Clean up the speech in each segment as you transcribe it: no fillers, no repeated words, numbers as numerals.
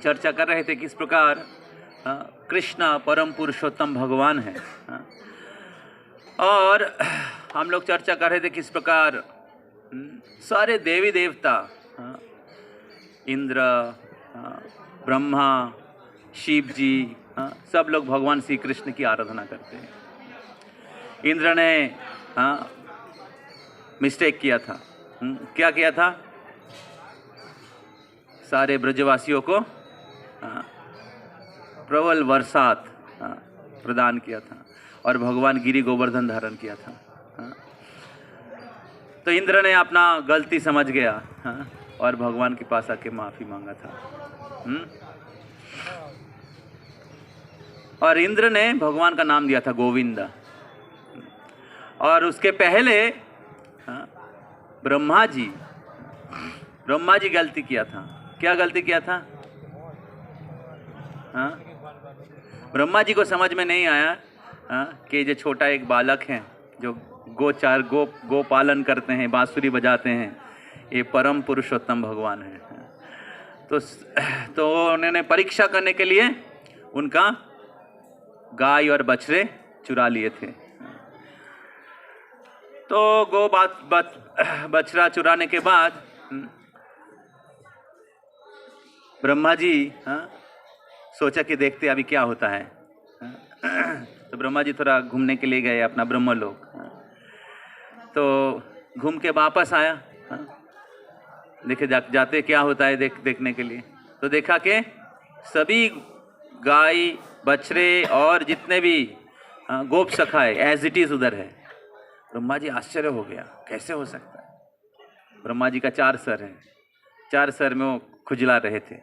चर्चा कर रहे थे किस प्रकार कृष्ण परम पुरुषोत्तम भगवान है। और हम लोग चर्चा कर रहे थे किस प्रकार सारे देवी देवता, इंद्र, ब्रह्मा, शिव जी, सब लोग भगवान श्री कृष्ण की आराधना करते हैं। इंद्र ने मिस्टेक किया था। क्या किया था? सारे ब्रजवासियों को प्रबल बरसात प्रदान किया था और भगवान गिरि गोवर्धन धारण किया था। तो इंद्र ने अपना गलती समझ गया और भगवान के पास आके माफी मांगा था। और इंद्र ने भगवान का नाम दिया था गोविंद। और उसके पहले ब्रह्मा जी गलती किया था। क्या गलती किया था? ब्रह्मा जी को समझ में नहीं आया कि जो छोटा एक बालक है जो गो पालन करते हैं, बांसुरी बजाते हैं, ये परम पुरुषोत्तम भगवान है। तो उन्होंने परीक्षा करने के लिए उनका गाय और बछड़े चुरा लिए थे। तो बछड़ा चुराने के बाद ब्रह्मा जी सोचा कि देखते अभी क्या होता है। तो ब्रह्मा जी थोड़ा घूमने के लिए गए अपना ब्रह्मलोक। तो घूम के वापस आया, देखे जाते क्या होता है देखने के लिए। तो देखा कि सभी गाय बछड़े और जितने भी गोप सखा है एज इट इज उधर है। ब्रह्मा जी आश्चर्य हो गया, कैसे हो सकता है? ब्रह्मा जी का 4 सर है, 4 सर में वो खुजला रहे थे,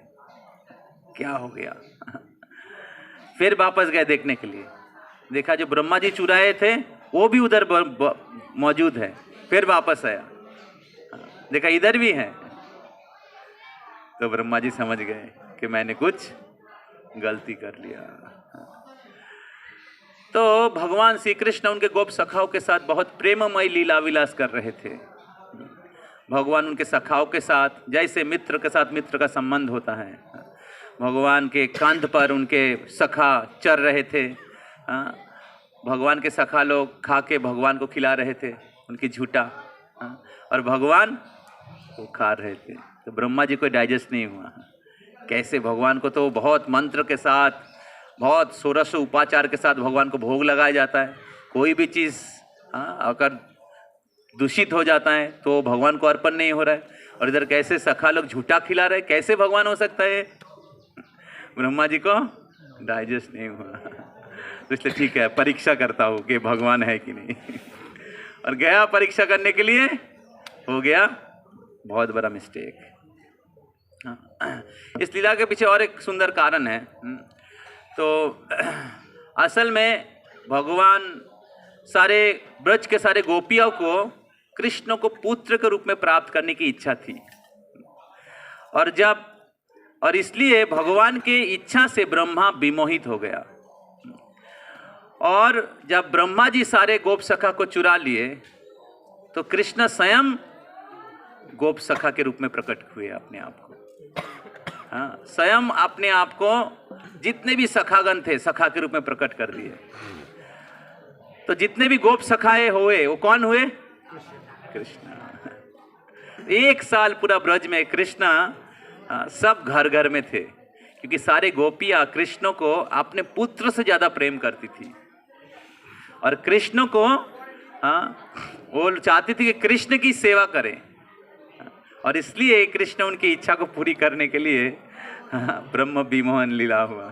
क्या हो गया? फिर वापस गए देखने के लिए, देखा जो ब्रह्मा जी चुराए थे वो भी उधर मौजूद है। फिर वापस आया, देखा इधर भी है। तो ब्रह्मा जी समझ गए कि मैंने कुछ गलती कर लिया। तो भगवान श्री कृष्ण उनके गोप सखाओं के साथ बहुत प्रेममय लीला विलास कर रहे थे। भगवान उनके सखाओं के साथ जैसे मित्र के साथ मित्र का संबंध होता है, भगवान के कांध पर उनके सखा चर रहे थे। भगवान के सखा लोग खा के भगवान को खिला रहे थे उनकी झूठा, और भगवान वो खा रहे थे। तो ब्रह्मा जी को डाइजेस्ट नहीं हुआ। कैसे भगवान को तो बहुत मंत्र के साथ, बहुत षोडश उपाचार के साथ भगवान को भोग लगाया जाता है। कोई भी चीज़ अगर दूषित हो जाता है तो भगवान को अर्पण नहीं हो रहा है, और इधर कैसे सखा लोग झूठा खिला रहे, कैसे भगवान हो सकता है? ब्रह्मा जी को डाइजेस्ट नहीं हुआ। तो इसलिए ठीक है, परीक्षा करता हूँ कि भगवान है कि नहीं। और गया परीक्षा करने के लिए, हो गया बहुत बड़ा मिस्टेक। इस लीला के पीछे और एक सुंदर कारण है। तो असल में भगवान सारे ब्रज के सारे गोपियों को कृष्ण को पुत्र के रूप में प्राप्त करने की इच्छा थी। और इसलिए भगवान के इच्छा से ब्रह्मा विमोहित हो गया। और जब ब्रह्मा जी सारे गोप सखा को चुरा लिए तो कृष्ण स्वयं गोप सखा के रूप में प्रकट हुए अपने आप को। स्वयं अपने आप को जितने भी सखागण थे सखा के रूप में प्रकट कर दिए। तो जितने भी गोप सखाए हुए वो कौन हुए? कृष्ण। 1 साल पूरा ब्रज में कृष्ण सब घर घर में थे, क्योंकि सारे गोपियां कृष्ण को अपने पुत्र से ज्यादा प्रेम करती थी। और कृष्ण को वो चाहती थी कि कृष्ण की सेवा करें, और इसलिए कृष्ण उनकी इच्छा को पूरी करने के लिए ब्रह्म विमोहन लीला हुआ।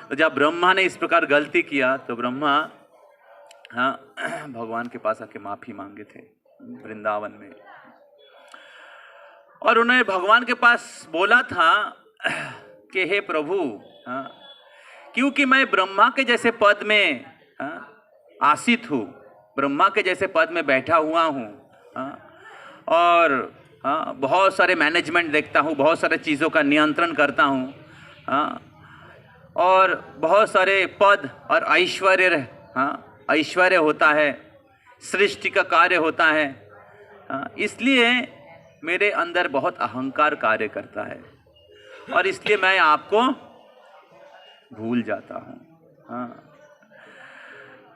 तो जब ब्रह्मा ने इस प्रकार गलती किया तो ब्रह्मा भगवान के पास आके माफी मांगे थे वृंदावन में। और उन्होंने भगवान के पास बोला था कि हे प्रभु, क्योंकि मैं ब्रह्मा के जैसे पद में आसीत हूँ, ब्रह्मा के जैसे पद में बैठा हुआ हूँ, और बहुत सारे मैनेजमेंट देखता हूँ, बहुत सारे चीज़ों का नियंत्रण करता हूँ, और बहुत सारे पद और ऐश्वर्य होता है, सृष्टि का कार्य होता है, इसलिए मेरे अंदर बहुत अहंकार कार्य करता है। और इसलिए मैं आपको भूल जाता हूँ। हाँ,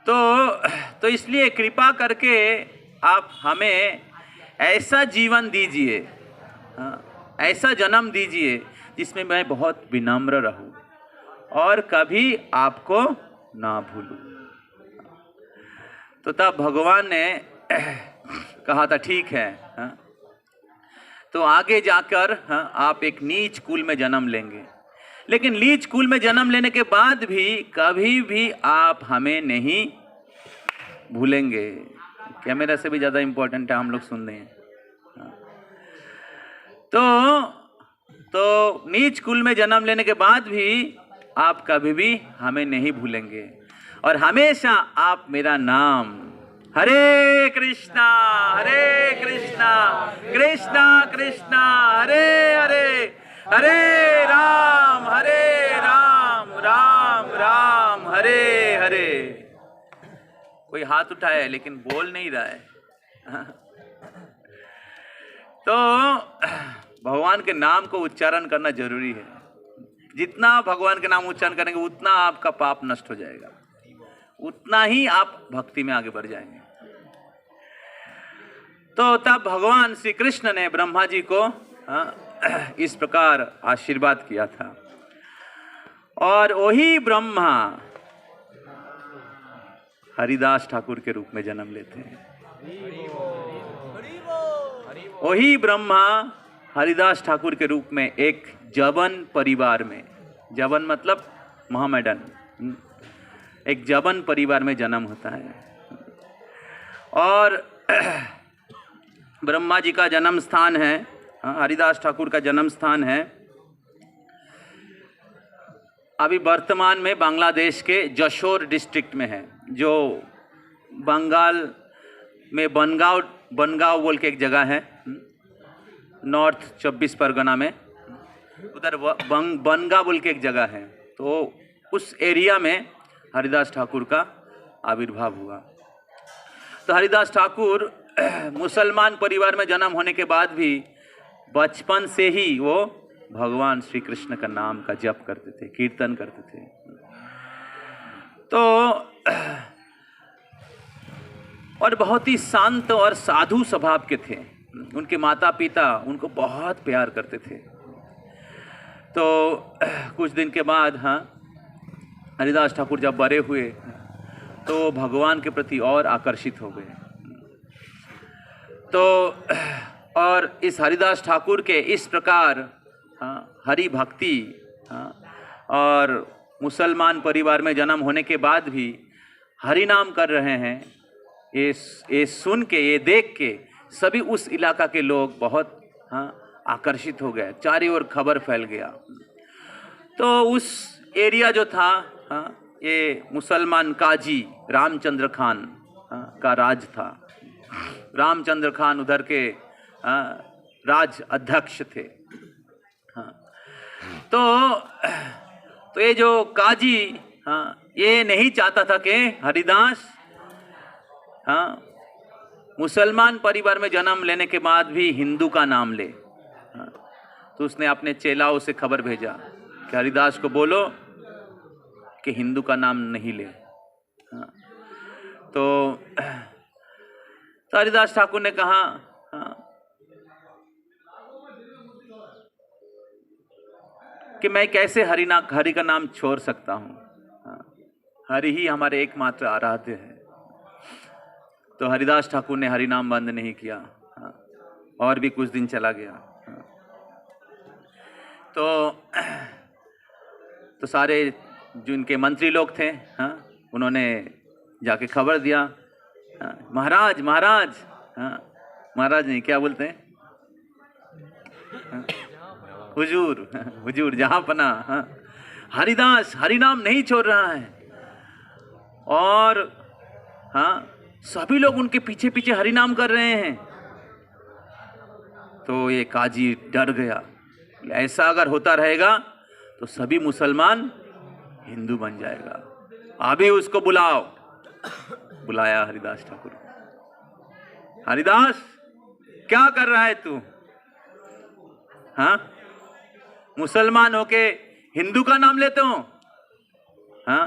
तो इसलिए कृपा करके आप हमें ऐसा जीवन दीजिए, हाँ, ऐसा जन्म दीजिए जिसमें मैं बहुत विनम्र रहूं और कभी आपको ना भूलूं। तो तब भगवान ने कहा था ठीक है, हाँ, तो आगे जाकर हाँ, आप एक नीच कुल में जन्म लेंगे, लेकिन नीच कुल में जन्म लेने के बाद भी कभी भी आप हमें नहीं भूलेंगे। कैमरा से भी ज़्यादा इम्पोर्टेंट है, हम लोग सुन रहे हैं। तो नीच कुल में जन्म लेने के बाद भी आप कभी भी हमें नहीं भूलेंगे और हमेशा आप मेरा नाम हरे कृष्णा कृष्णा कृष्णा हरे हरे, हरे राम राम राम हरे हरे। कोई हाथ उठाया है लेकिन बोल नहीं रहा है। तो भगवान के नाम को उच्चारण करना जरूरी है। जितना भगवान के नाम उच्चारण करेंगे उतना आपका पाप नष्ट हो जाएगा, उतना ही आप भक्ति में आगे बढ़ जाएंगे। तो तब भगवान श्री कृष्ण ने ब्रह्मा जी को इस प्रकार आशीर्वाद किया था और वही ब्रह्मा हरिदास ठाकुर के रूप में जन्म लेते हैं। वही ब्रह्मा हरिदास ठाकुर के रूप में एक जवन परिवार में, जवन मतलब मोहम्मडन, एक जवन परिवार में जन्म होता है। और ब्रह्मा जी का जन्म स्थान है, हरिदास ठाकुर का जन्म स्थान है अभी वर्तमान में बांग्लादेश के जशोर डिस्ट्रिक्ट में है, जो बंगाल में बनगांव बोल के एक जगह है, नॉर्थ 24 परगना में, उधर बनगा बोल के एक जगह है। तो उस एरिया में हरिदास ठाकुर का आविर्भाव हुआ। तो हरिदास ठाकुर मुसलमान परिवार में जन्म होने के बाद भी बचपन से ही वो भगवान श्री कृष्ण का नाम का जप करते थे, कीर्तन करते थे। तो और बहुत ही शांत और साधु स्वभाव के थे। उनके माता पिता उनको बहुत प्यार करते थे। तो कुछ दिन के बाद हरिदास ठाकुर जब बड़े हुए तो भगवान के प्रति और आकर्षित हो गए। तो और इस हरिदास ठाकुर के इस प्रकार हरि भक्ति और मुसलमान परिवार में जन्म होने के बाद भी हरि नाम कर रहे हैं, ये सुन के, ये देख के सभी उस इलाका के लोग बहुत आकर्षित हो गए। चारों ओर खबर फैल गया। तो उस एरिया जो था ये मुसलमान काजी रामचंद्र खान का राज था। रामचंद्र खान उधर के राज अध्यक्ष थे। तो ये जो काजी ये नहीं चाहता था कि हरिदास मुसलमान परिवार में जन्म लेने के बाद भी हिंदू का नाम ले। तो उसने अपने चेलाओं से खबर भेजा कि हरिदास को बोलो कि हिंदू का नाम नहीं ले। तो हरिदास ठाकुर ने कहा कि मैं कैसे हरि का नाम छोड़ सकता हूँ, हरि ही हमारे एकमात्र आराध्य है। तो हरिदास ठाकुर ने हरि नाम बंद नहीं किया और भी कुछ दिन चला गया। तो सारे जो इनके मंत्री लोग थे उन्होंने जाके खबर दिया, महाराज महाराज महाराज नहीं, क्या बोलते हैं, हुजूर हुजूर जहाँ पना, हरिदास हरि नाम नहीं छोड़ रहा है। और सभी लोग उनके पीछे पीछे हरि नाम कर रहे हैं। तो ये काजी डर गया, ऐसा अगर होता रहेगा तो सभी मुसलमान हिंदू बन जाएगा, अभी उसको बुलाओ। बुलाया हरिदास ठाकुर। हरिदास क्या कर रहा है तू? मुसलमान होके हिंदू का नाम लेते हो? हाँ,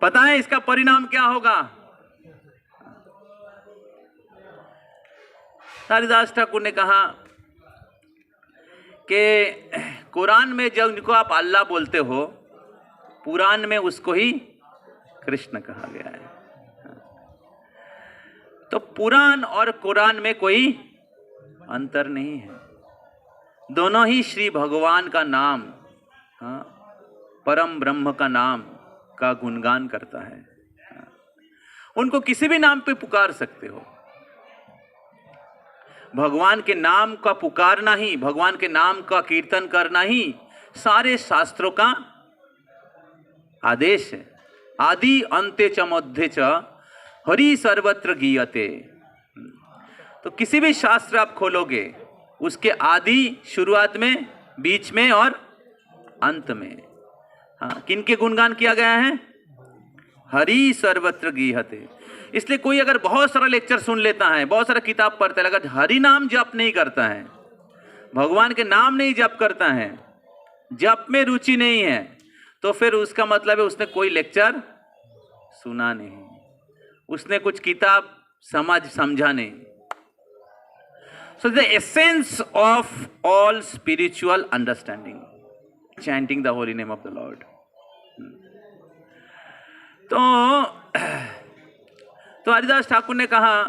पता है इसका परिणाम क्या होगा? हरिदास ठाकुर ने कहा कि कुरान में जिनको आप अल्लाह बोलते हो, पुराण में उसको ही कृष्ण कहा गया है। तो पुराण और कुरान में कोई अंतर नहीं है, दोनों ही श्री भगवान का नाम, परम ब्रह्म का नाम का गुणगान करता है। उनको किसी भी नाम पे पुकार सकते हो। भगवान के नाम का पुकारना ही, भगवान के नाम का कीर्तन करना ही सारे शास्त्रों का आदेश है। आदि अंत्य च मध्य च हरि सर्वत्र गीयते। तो किसी भी शास्त्र आप खोलोगे, उसके आदि शुरुआत में, बीच में और अंत में किनके गुणगान किया गया है? हरि सर्वत्र गीयते। इसलिए कोई अगर बहुत सारा लेक्चर सुन लेता है, बहुत सारा किताब पढ़ता है, अगर हरि नाम जप नहीं करता है, भगवान के नाम नहीं जप करता है, जप में रुचि नहीं है, तो फिर उसका मतलब है उसने कोई लेक्चर सुना नहीं, उसने कुछ किताब समझा नहीं। So the essence of all spiritual understanding, chanting the holy name of the Lord. तो हरिदास ठाकुर ने कहा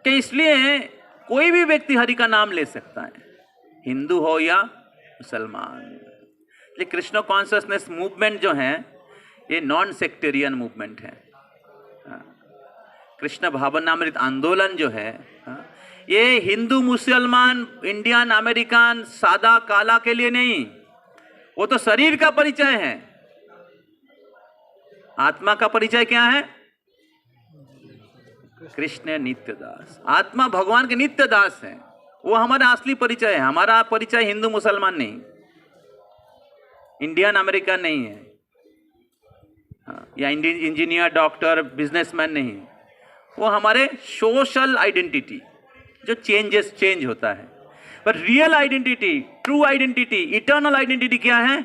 कि इसलिए कोई भी व्यक्ति हरि का नाम ले सकता है, हिंदू हो या मुसलमान। ये कृष्ण कॉन्शियसनेस मूवमेंट जो है, ये नॉन सेक्टेरियन मूवमेंट है। कृष्ण भावनामृत आंदोलन जो है, ये हिंदू मुसलमान इंडियन अमेरिकन सादा काला के लिए नहीं, वो तो शरीर का परिचय है। आत्मा का परिचय क्या है? कृष्ण नित्य दास। आत्मा भगवान के नित्य दास है, वो हमारा असली परिचय है। हमारा परिचय हिंदू मुसलमान नहीं, इंडियन अमेरिकन नहीं है, या इंजीनियर डॉक्टर बिजनेसमैन नहीं। वो हमारे सोशल आइडेंटिटी जो चेंज होता है। पर real identity, true identity, eternal identity क्या है?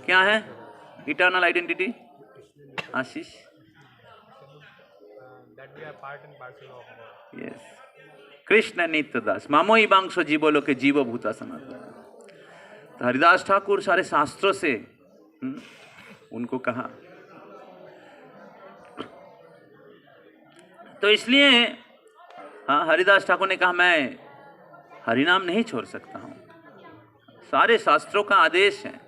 क्या है इटर्नल आइडेंटिटी? आशीष, यस, कृष्ण नित्य दास मामोई बांसो जीवो लोके जीवो भूता सनातन। तो हरिदास ठाकुर सारे शास्त्रों से उनको कहा। तो इसलिए हरिदास ठाकुर ने कहा मैं हरिनाम नहीं छोड़ सकता हूं, सारे शास्त्रों का आदेश है।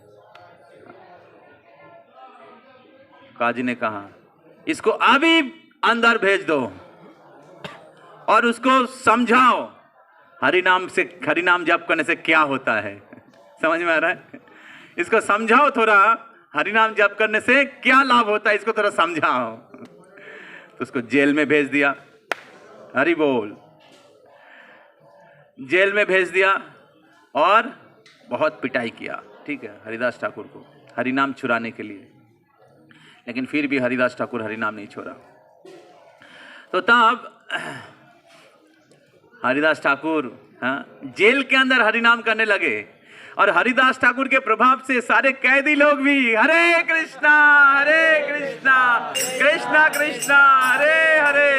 काजी ने कहा इसको अभी अंदर भेज दो और उसको समझाओ हरिनाम जप करने से क्या होता है। समझ में आ रहा है? इसको समझाओ थोड़ा, हरिनाम जप करने से क्या लाभ होता है, इसको थोड़ा समझाओ। तो उसको जेल में भेज दिया। हरि बोल। जेल में भेज दिया और बहुत पिटाई किया, ठीक है, हरिदास ठाकुर को हरिनाम छुड़ाने के लिए। लेकिन फिर भी हरिदास ठाकुर हरिनाम नहीं छोड़ा। तो तब हरिदास ठाकुर जेल के अंदर हरिनाम करने लगे और हरिदास ठाकुर के प्रभाव से सारे कैदी लोग भी हरे कृष्णा कृष्णा कृष्णा हरे हरे,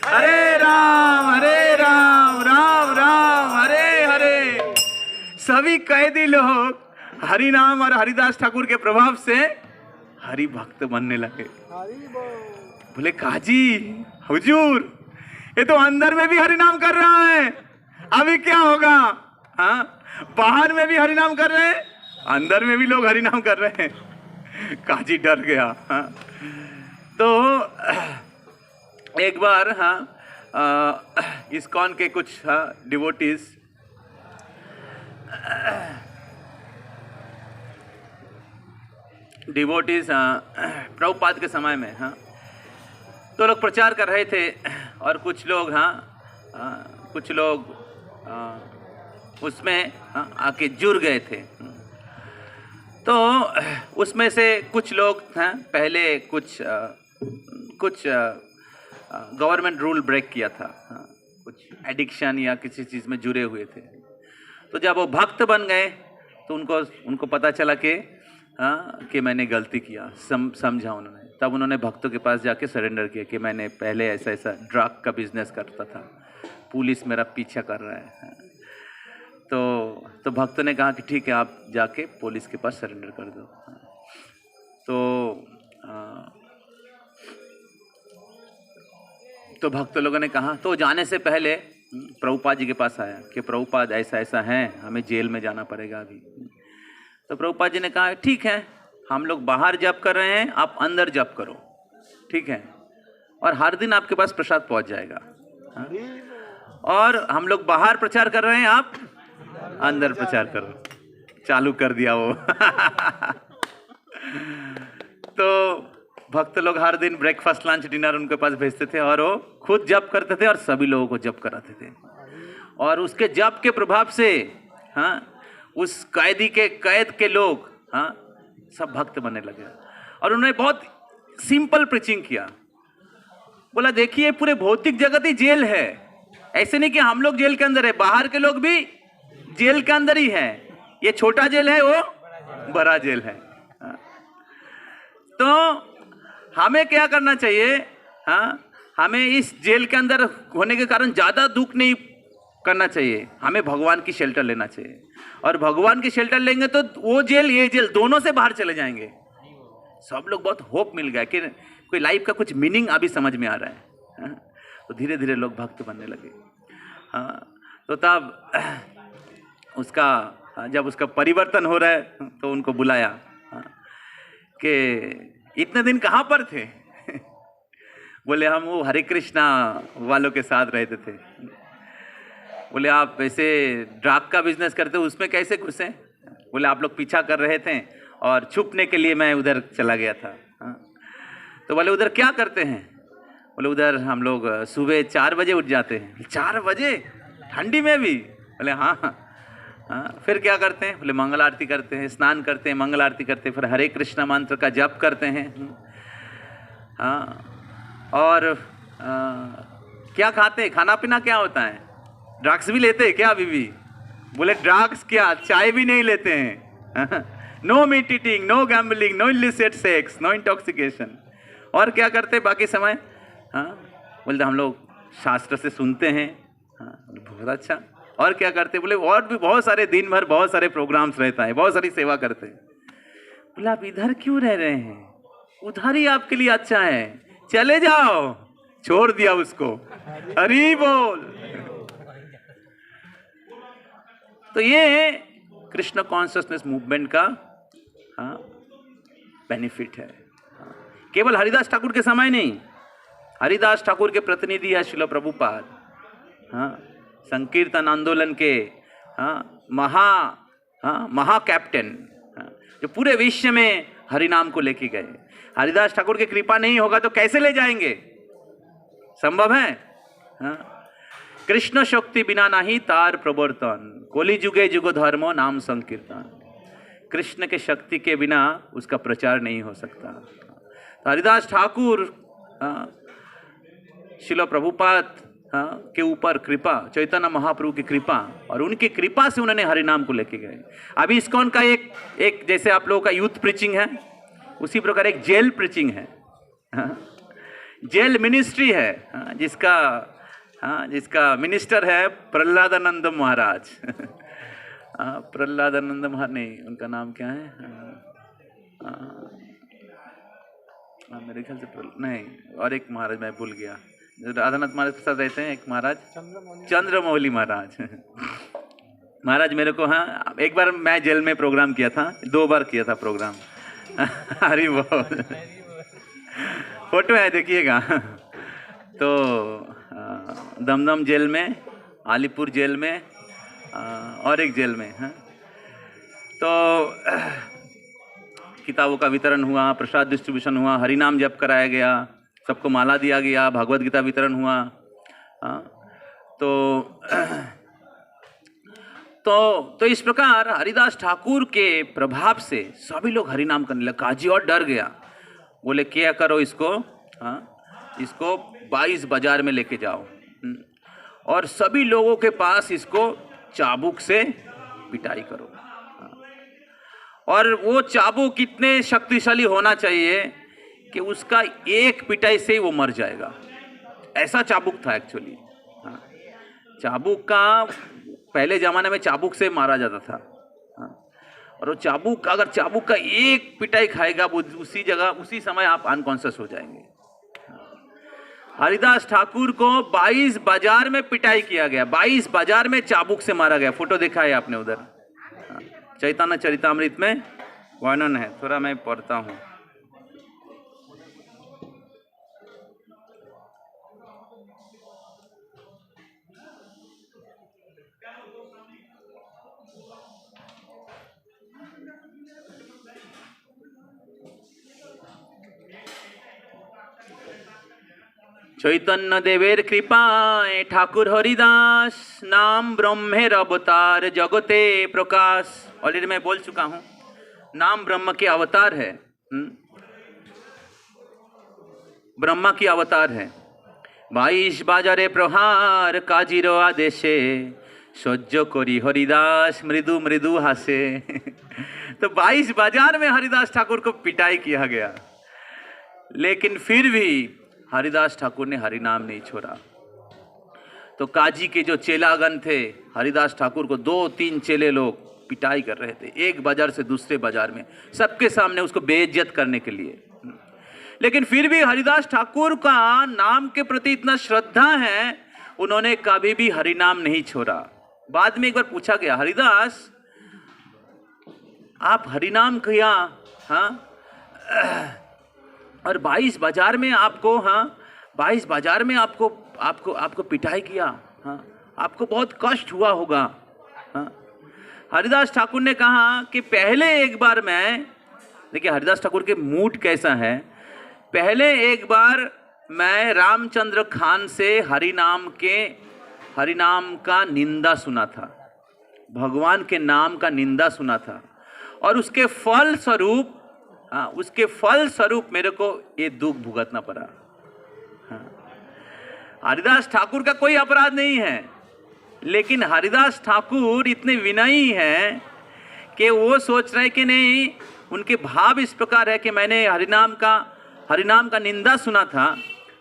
हरे राम राम राम हरे हरे। सभी कैदी लोग हरिनाम और हरिदास ठाकुर के प्रभाव से हरि भक्त बनने लगे। बोले काजी हुजूर, ये तो अंदर में भी हरिनाम कर रहा है, अभी क्या होगा? बाहर में भी हरिनाम कर रहे हैं, अंदर में भी लोग हरिनाम कर रहे हैं। काजी डर गया। तो एक बार इस्कॉन के कुछ डिवोटीज प्रभुपाद के समय में तो लोग प्रचार कर रहे थे और कुछ लोग उसमें आके जुड़ गए थे। तो उसमें से कुछ लोग पहले कुछ गवर्नमेंट रूल ब्रेक किया था, कुछ एडिक्शन या किसी चीज़ में जुड़े हुए थे। तो जब वो भक्त बन गए तो उनको पता चला कि मैंने गलती किया, समझा उन्होंने। तब उन्होंने भक्तों के पास जाके सरेंडर किया कि मैंने पहले ऐसा ड्रग का बिजनेस करता था, पुलिस मेरा पीछा कर रहा है। तो भक्तों ने कहा कि ठीक है, आप जाके पुलिस के पास सरेंडर कर दो। तो भक्त लोगों ने कहा, तो जाने से पहले प्रभुपाद जी के पास आया कि प्रभुपाद ऐसा है, हमें जेल में जाना पड़ेगा अभी। तो प्रभुपाद जी ने कहा ठीक है, हम लोग बाहर जप कर रहे हैं, आप अंदर जप करो, ठीक है, और हर दिन आपके पास प्रसाद पहुंच जाएगा। और हम लोग बाहर प्रचार कर रहे हैं, आप अंदर प्रचार करो। चालू कर दिया वो। तो भक्त लोग हर दिन ब्रेकफास्ट लंच डिनर उनके पास भेजते थे और वो खुद जप करते थे और सभी लोगों को जप कराते थे। और उसके जप के प्रभाव से उस कैदी के कैद के लोग सब भक्त बनने लगे। और उन्होंने बहुत सिंपल प्रीचिंग किया। बोला देखिए, पूरे भौतिक जगत ही जेल है, ऐसे नहीं कि हम लोग जेल के अंदर है, बाहर के लोग भी जेल के अंदर ही है। ये छोटा जेल है, वो बड़ा जेल है। तो हमें क्या करना चाहिए? हमें इस जेल के अंदर होने के कारण ज्यादा दुख नहीं करना चाहिए, हमें भगवान की शेल्टर लेना चाहिए। और भगवान की शेल्टर लेंगे तो वो जेल ये जेल दोनों से बाहर चले जाएंगे। सब लोग बहुत होप मिल गया कि कोई लाइफ का कुछ मीनिंग अभी समझ में आ रहा है। तो धीरे धीरे लोग भक्त बनने लगे। तो तब जब उसका परिवर्तन हो रहा है तो उनको बुलाया कि इतने दिन कहाँ पर थे? बोले हम वो हरे कृष्णा वालों के साथ रहते थे। बोले आप ऐसे ड्रग का बिजनेस करते हो, उसमें कैसे घुसे? बोले आप लोग पीछा कर रहे थे और छुपने के लिए मैं उधर चला गया था। तो बोले उधर क्या करते हैं? बोले उधर हम लोग सुबह 4 बजे उठ जाते हैं। 4 बजे ठंडी में भी? बोले हाँ। फिर क्या करते हैं? बोले मंगल आरती करते हैं, स्नान करते हैं, मंगल आरती करते हैं, फिर हरे कृष्णा मंत्र का जप करते हैं। और क्या खाते हैं? खाना पीना क्या होता है? ड्रग्स भी लेते हैं क्या अभी भी? बोले ड्रग्स क्या, चाय भी नहीं लेते हैं। No meat eating, no gambling, no illicit sex, no intoxication. और क्या करते हैं बाकी समय? बोलते हम लोग शास्त्र से सुनते हैं। बहुत अच्छा। और क्या करते? बोले और भी बहुत सारे, दिन भर बहुत सारे प्रोग्राम्स रहता है, बहुत सारी सेवा करते हैं। बोले आप इधर क्यों रह रहे हैं? उधर ही आपके लिए अच्छा है, चले जाओ। छोड़ दिया उसको। हरि बोल। तो ये कृष्ण कॉन्शियसनेस मूवमेंट का बेनिफिट है। केवल हरिदास ठाकुर के समय नहीं, हरिदास ठाकुर के प्रतिनिधि है श्रील प्रभुपाद। संकीर्तन आंदोलन के महा कैप्टन, जो पूरे विश्व में हरिनाम को लेके गए। हरिदास ठाकुर की कृपा नहीं होगा तो कैसे ले जाएंगे? संभव है? कृष्ण शक्ति बिना नहीं तार प्रवर्तन, कोली जुगे जुगो धर्मो नाम संकीर्तन। कृष्ण के शक्ति के बिना उसका प्रचार नहीं हो सकता। तो हरिदास ठाकुर श्रील प्रभुपाद के ऊपर कृपा, चैतन्य महाप्रभु की कृपा, और उनकी कृपा से उन्होंने हरिनाम को लेके गए। अभी इस्कॉन का एक जैसे आप लोगों का यूथ प्रीचिंग है, उसी प्रकार एक जेल प्रीचिंग है। जेल मिनिस्ट्री है, जिसका मिनिस्टर है प्रहलादानंद महाराज। प्रहलादानंद महाराज नहीं, उनका नाम क्या है? मेरे ख्याल से नहीं, और एक महाराज मैं भूल गया, राधानाथ महाराज के साथ रहते हैं, एक महाराज चंद्रमौली महाराज। महाराज मेरे को एक बार मैं जेल में प्रोग्राम किया था, 2 बार किया था प्रोग्राम। हरि बोल। फोटो है, देखिएगा। तो दमदम जेल में, अलीपुर जेल में, और एक जेल में। तो किताबों का वितरण हुआ, प्रसाद डिस्ट्रीब्यूशन हुआ, हरिनाम जप कराया गया, सबको माला दिया गया, भागवत गीता वितरण हुआ। तो इस प्रकार हरिदास ठाकुर के प्रभाव से सभी लोग हरिनाम करने लगे। काजी और डर गया, बोले क्या करो इसको, इसको 22 बाजार में लेके जाओ। और सभी लोगों के पास इसको चाबुक से पिटाई करो। और वो चाबुक कितने शक्तिशाली होना चाहिए कि उसका एक पिटाई से ही वो मर जाएगा, ऐसा चाबुक था एक्चुअली। चाबुक का पहले ज़माने में चाबुक से मारा जाता था। और वो चाबुक, अगर चाबुक का एक पिटाई खाएगा वो उसी जगह उसी समय आप अनकॉन्शियस हो जाएंगे। हरिदास ठाकुर को 22 बाजार में पिटाई किया गया, 22 बाजार में चाबुक से मारा गया। फोटो देखा है आपने उधर, चैतन्य चरितामृत में वर्णन है, थोड़ा मैं पढ़ता हूँ। चैतन्य देवेर कृपाय ठाकुर हरिदास नाम ब्रह्मेर अवतार जगते प्रकाश। ऑलरेडी मैं बोल चुका हूँ, नाम ब्रह्म के अवतार है, ब्रह्मा की अवतार है। 22 बाजारे प्रहार काजीर आदेशे सह्य करी हरिदास मृदु मृदु हासे। तो 22 बाजार में हरिदास ठाकुर को पिटाई किया गया, लेकिन फिर भी हरिदास ठाकुर ने हरिनाम नहीं छोड़ा। तो काजी के जो चेलागण थे, हरिदास ठाकुर को 2-3 चेले लोग पिटाई कर रहे थे, एक बाजार से दूसरे बाजार में, सबके सामने उसको बेइज्जत करने के लिए। लेकिन फिर भी हरिदास ठाकुर का नाम के प्रति इतना श्रद्धा है, उन्होंने कभी भी हरिनाम नहीं छोड़ा। बाद में एक बार पूछा गया, हरिदास आप हरिनाम किया, हाँ, और 22 बाजार में आपको, हाँ, 22 बाजार में आपको आपको आपको पिटाई किया, हाँ, आपको बहुत कष्ट हुआ होगा, हाँ। हरिदास ठाकुर ने कहा कि पहले एक बार मैं, देखिए हरिदास ठाकुर के मूड कैसा है, पहले एक बार मैं रामचंद्र खान से हरिनाम का निंदा सुना था, भगवान के नाम का निंदा सुना था, और उसके फल स्वरूप, हाँ, उसके फल स्वरूप मेरे को ये दुख भुगतना पड़ा। हाँ। हरिदास ठाकुर का कोई अपराध नहीं है, लेकिन हरिदास ठाकुर इतने विनयी हैं कि वो सोच रहे कि नहीं, उनके भाव इस प्रकार है कि मैंने हरिनाम का निंदा सुना था।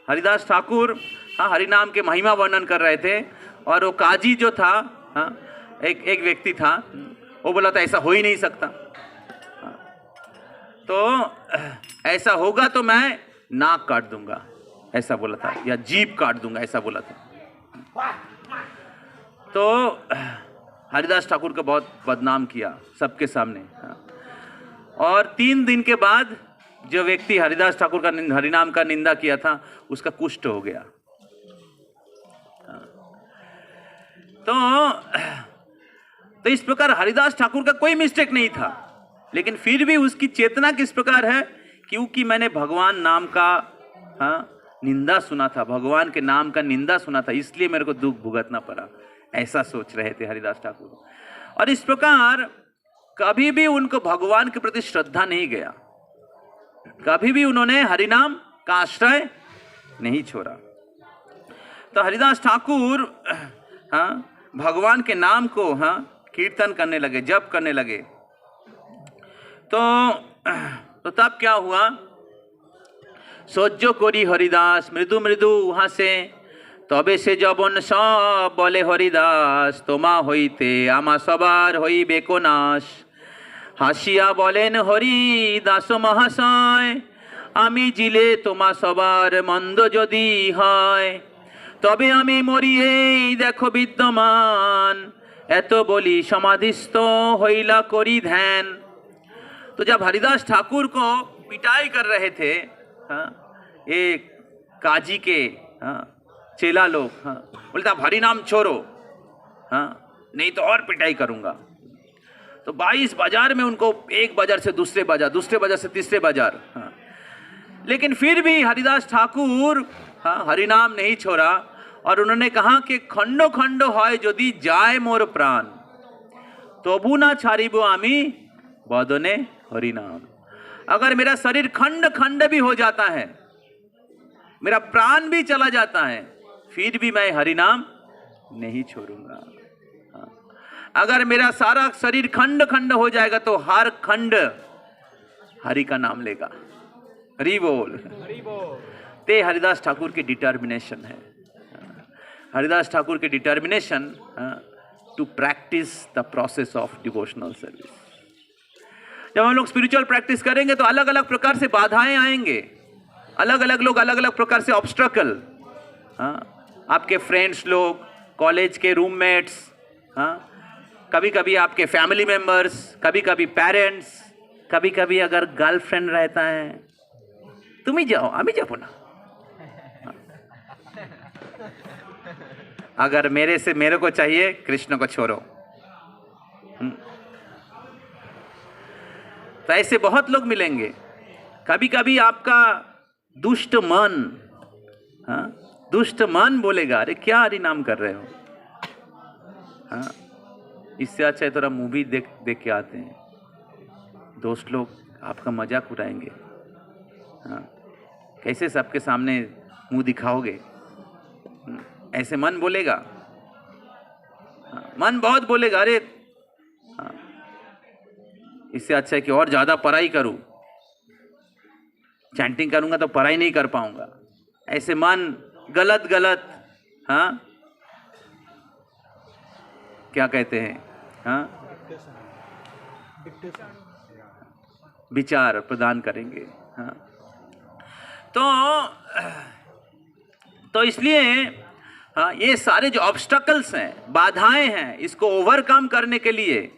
हरिदास ठाकुर, हाँ, हरिनाम के महिमा वर्णन कर रहे थे, और वो काजी जो था, हाँ, एक व्यक्ति था, वो बोला था ऐसा हो ही नहीं सकता, तो ऐसा होगा तो मैं नाक काट दूंगा, ऐसा बोला था, या जीभ काट दूंगा, ऐसा बोला था। तो हरिदास ठाकुर को बहुत बदनाम किया सबके सामने। और 3 दिन के बाद जो व्यक्ति हरिदास ठाकुर का हरिनाम का निंदा किया था, उसका कुष्ठ हो गया। तो इस प्रकार हरिदास ठाकुर का कोई मिस्टेक नहीं था, लेकिन फिर भी उसकी चेतना किस प्रकार है, क्योंकि मैंने भगवान नाम का, हाँ, निंदा सुना था, भगवान के नाम का निंदा सुना था, इसलिए मेरे को दुख भुगतना पड़ा, ऐसा सोच रहे थे हरिदास ठाकुर। और इस प्रकार कभी भी उनको भगवान के प्रति श्रद्धा नहीं गया, कभी भी उन्होंने हरिनाम का आश्रय नहीं छोड़ा। तो हरिदास ठाकुर, हाँ, भगवान के नाम को, हाँ, कीर्तन करने लगे, जप करने लगे। तो तब क्या हुआ, सह्य करी हरिदास मृदु मृदु हासे तबे से जबन सब बोले हरिदास तोमा हईते आमा सबार हईबे को नाश। हासिया बोलेन हरिदास महाशय आमी जिले तोमा सबार मंद जदि हय तबे आमी मरिए देखो विद्यमान एत बोली समाधिस्थ हईला करी ध्यान। तो जब हरिदास ठाकुर को पिटाई कर रहे थे, हाँ, एक काजी के, हाँ, चेला लोग, हाँ, बोलता हरि नाम छोड़ो, हाँ, नहीं तो और पिटाई करूंगा। तो 22 बाजार में उनको, एक बाजार से दूसरे बाजार, दूसरे बाजार से तीसरे बाजार, हाँ, लेकिन फिर भी हरिदास ठाकुर, हाँ, हरिनाम नहीं छोड़ा। और उन्होंने कहा कि खंडो खंडो है यदि जाए मोर प्राण तबु ना छाड़िबो आमी बदने हरिनाम। अगर मेरा शरीर खंड खंड भी हो जाता है, मेरा प्राण भी चला जाता है, फिर भी मैं हरिनाम नहीं छोड़ूंगा। अगर मेरा सारा शरीर खंड खंड हो जाएगा तो हर खंड हरि का नाम लेगा। हरि बोल। ते हरिदास ठाकुर की डिटर्मिनेशन है। हरिदास ठाकुर की determination to practice the process of devotional service. जब हम लोग स्पिरिचुअल प्रैक्टिस करेंगे तो अलग अलग प्रकार से बाधाएं आएंगे, अलग अलग लोग, अलग अलग प्रकार से ऑब्स्ट्रकल। आपके फ्रेंड्स लोग, कॉलेज के रूममेट्स, कभी कभी आपके फैमिली मेंबर्स, कभी कभी पेरेंट्स, कभी कभी अगर गर्लफ्रेंड रहता है, तुम ही जाओ, अभी जाओ ना। अगर मेरे को चाहिए, कृष्ण को छोड़ो। तो ऐसे बहुत लोग मिलेंगे। कभी कभी आपका दुष्ट मन बोलेगा, अरे क्या हरि नाम कर रहे हो। इससे अच्छा है थोड़ा मूवी देख के आते हैं। दोस्त लोग आपका मजाक उड़ाएंगे। कैसे सबके सामने मुंह दिखाओगे। ऐसे मन बोलेगा। मन बहुत बोलेगा, अरे इससे अच्छा है कि और ज्यादा पढ़ाई करूं, चैंटिंग करूंगा तो पढ़ाई नहीं कर पाऊंगा। ऐसे मन गलत क्या कहते हैं, विचार प्रदान करेंगे। तो इसलिए ये सारे जो ऑब्स्टकल्स हैं, बाधाएं हैं, इसको ओवरकम करने के लिए,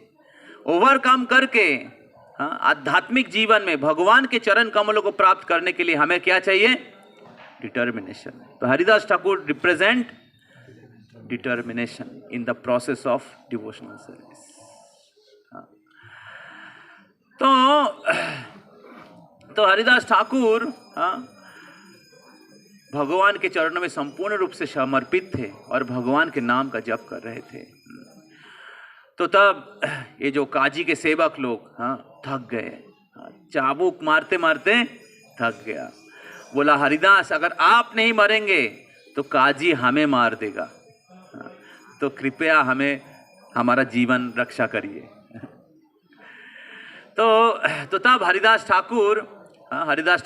ओवरकम करके आध्यात्मिक जीवन में भगवान के चरण कमलों को प्राप्त करने के लिए हमें क्या चाहिए? डिटर्मिनेशन। तो Haridas Thakur represent determination in the process of devotional service. तो हरिदास ठाकुर भगवान के चरणों में संपूर्ण रूप से समर्पित थे और भगवान के नाम का जप कर रहे थे। तो तब ये जो काजी के सेवक लोग थक गए, चाबुक मारते मारते थक गया। बोला, हरिदास अगर आप नहीं मरेंगे तो काजी हमें मार देगा, तो कृपया हमें हमारा जीवन रक्षा करिए। तो तब हरिदास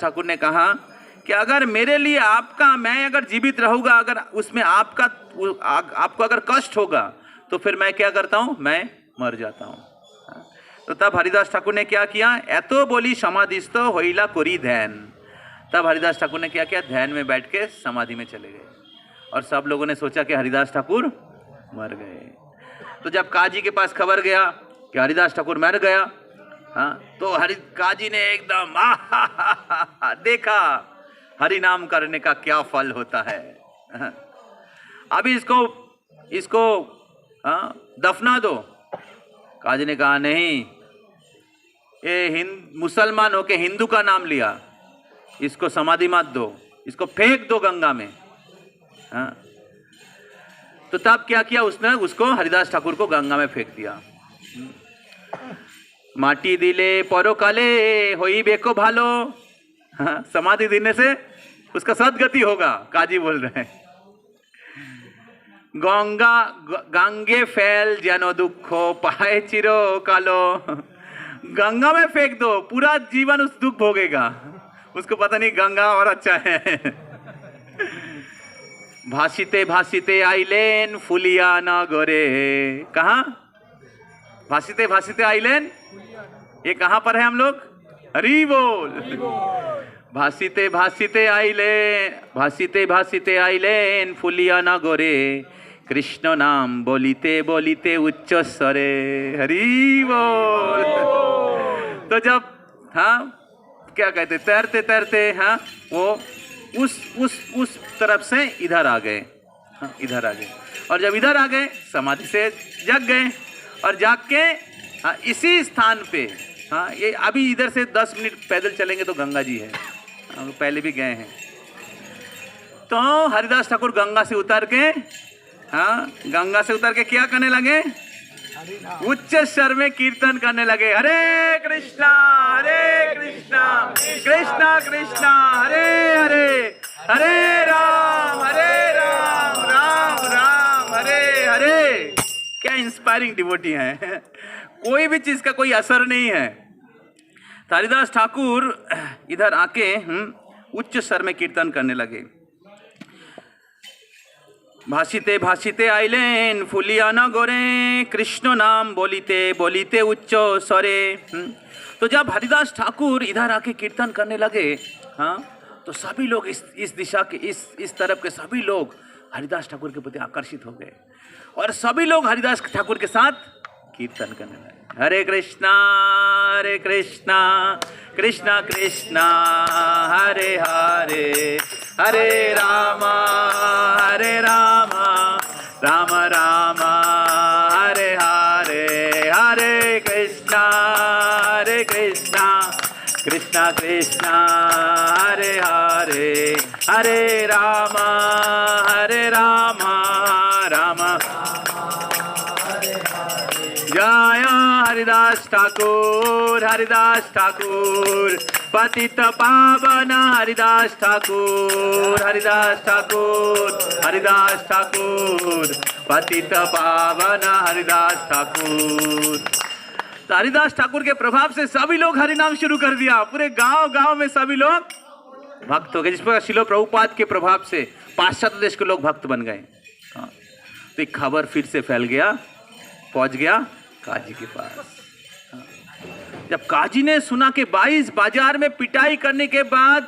ठाकुर ने कहा कि अगर मेरे लिए मैं अगर जीवित रहूंगा, अगर उसमें आपको अगर कष्ट होगा तो फिर मैं क्या करता हूं? मैं मर जाता हूं। तो तब हरिदास ठाकुर ने क्या किया? एतो बोली समाधिस्थ होइला कोरी ध्यान। तब हरिदास ठाकुर ने क्या किया? ध्यान में बैठ के समाधि में चले गए और सब लोगों ने सोचा कि हरिदास ठाकुर मर गए। तो जब काजी के पास खबर गया कि हरिदास ठाकुर मर गया, तो काजी ने एकदम देखा हरि नाम करने का क्या फल होता है। अभी इसको दफना दो। काजी ने कहा, नहीं, ये मुसलमान होके हिंदू का नाम लिया, इसको समाधि मत दो, इसको फेंक दो गंगा में। तो तब क्या किया उसने? उसको हरिदास ठाकुर को गंगा में फेंक दिया। माटी दिले परोकाले होई बेको भालो। समाधि देने से उसका सदगति होगा, काजी बोल रहे हैं। गंगे फैल जनो दुखो पाए चिरो कालो। गंगा में फेंक दो, पूरा जीवन उस दुख भोगेगा, उसको पता नहीं गंगा और अच्छा है। भाषिते भाषिते आइलेन फुलिया न गोरे। कहा? भाषिते भाषिते आइलेन, ये कहां पर है हम लोग? हरि बोल। भाषिते भाषिते आइलेन फुलिया न गोरे, कृष्ण नाम बोलिते बोलिते उच्च स्वरे। हरि बोल। तो जब क्या कहते, तैरते तैरते वो उस तरफ से इधर आ गए, और जब इधर आ गए समाधि से जग गए, और जाग के इसी स्थान पे, ये अभी इधर से 10 मिनट पैदल चलेंगे तो गंगा जी है, पहले भी गए हैं। तो हरिदास ठाकुर गंगा से उतर के क्या करने लगे? उच्च स्वर में कीर्तन करने लगे। हरे कृष्णा कृष्णा कृष्णा हरे हरे, हरे राम राम राम हरे अनइंस्पायरिंग डिवोटी हैं, कोई भी चीज का कोई असर नहीं है। तो हरिदास ठाकुर इधर आके उच्च स्वर में कीर्तन करने लगे। भाषिते भाषिते आइलेन फुलिया न गोरे, कृष्ण नाम बोलिते बोलिते उच्च स्वरे। तो जब हरिदास ठाकुर इधर आके कीर्तन करने लगे, हाँ, तो सभी लोग इस दिशा के इस तरफ के सभी लोग हरिदास ठाकुर के प्रति आकर्षित हो गए और सभी लोग हरिदास ठाकुर के साथ कीर्तन करने लगे। हरे कृष्णा कृष्णा कृष्णा हरे हरे, हरे रामा राम राम हरे हरे, हरे कृष्णा कृष्णा कृष्णा हरे हरे, हरे राम राम जय हरिदास ठाकुर पतित पावन हरिदास ठाकुर पतित पावन हरिदास ठाकुर। तो हरिदास ठाकुर के प्रभाव से सभी लोग हरिनाम शुरू कर दिया। पूरे गांव में सभी लोग भक्त हो गए। जिस प्रकार शिलो प्रभुपाद के प्रभाव से पाश्चात्य देश के लोग भक्त बन गए। तो एक खबर फिर से फैल गया, पहुंच गया काजी के पास। जब काजी ने सुना कि 22 बाजार में पिटाई करने के बाद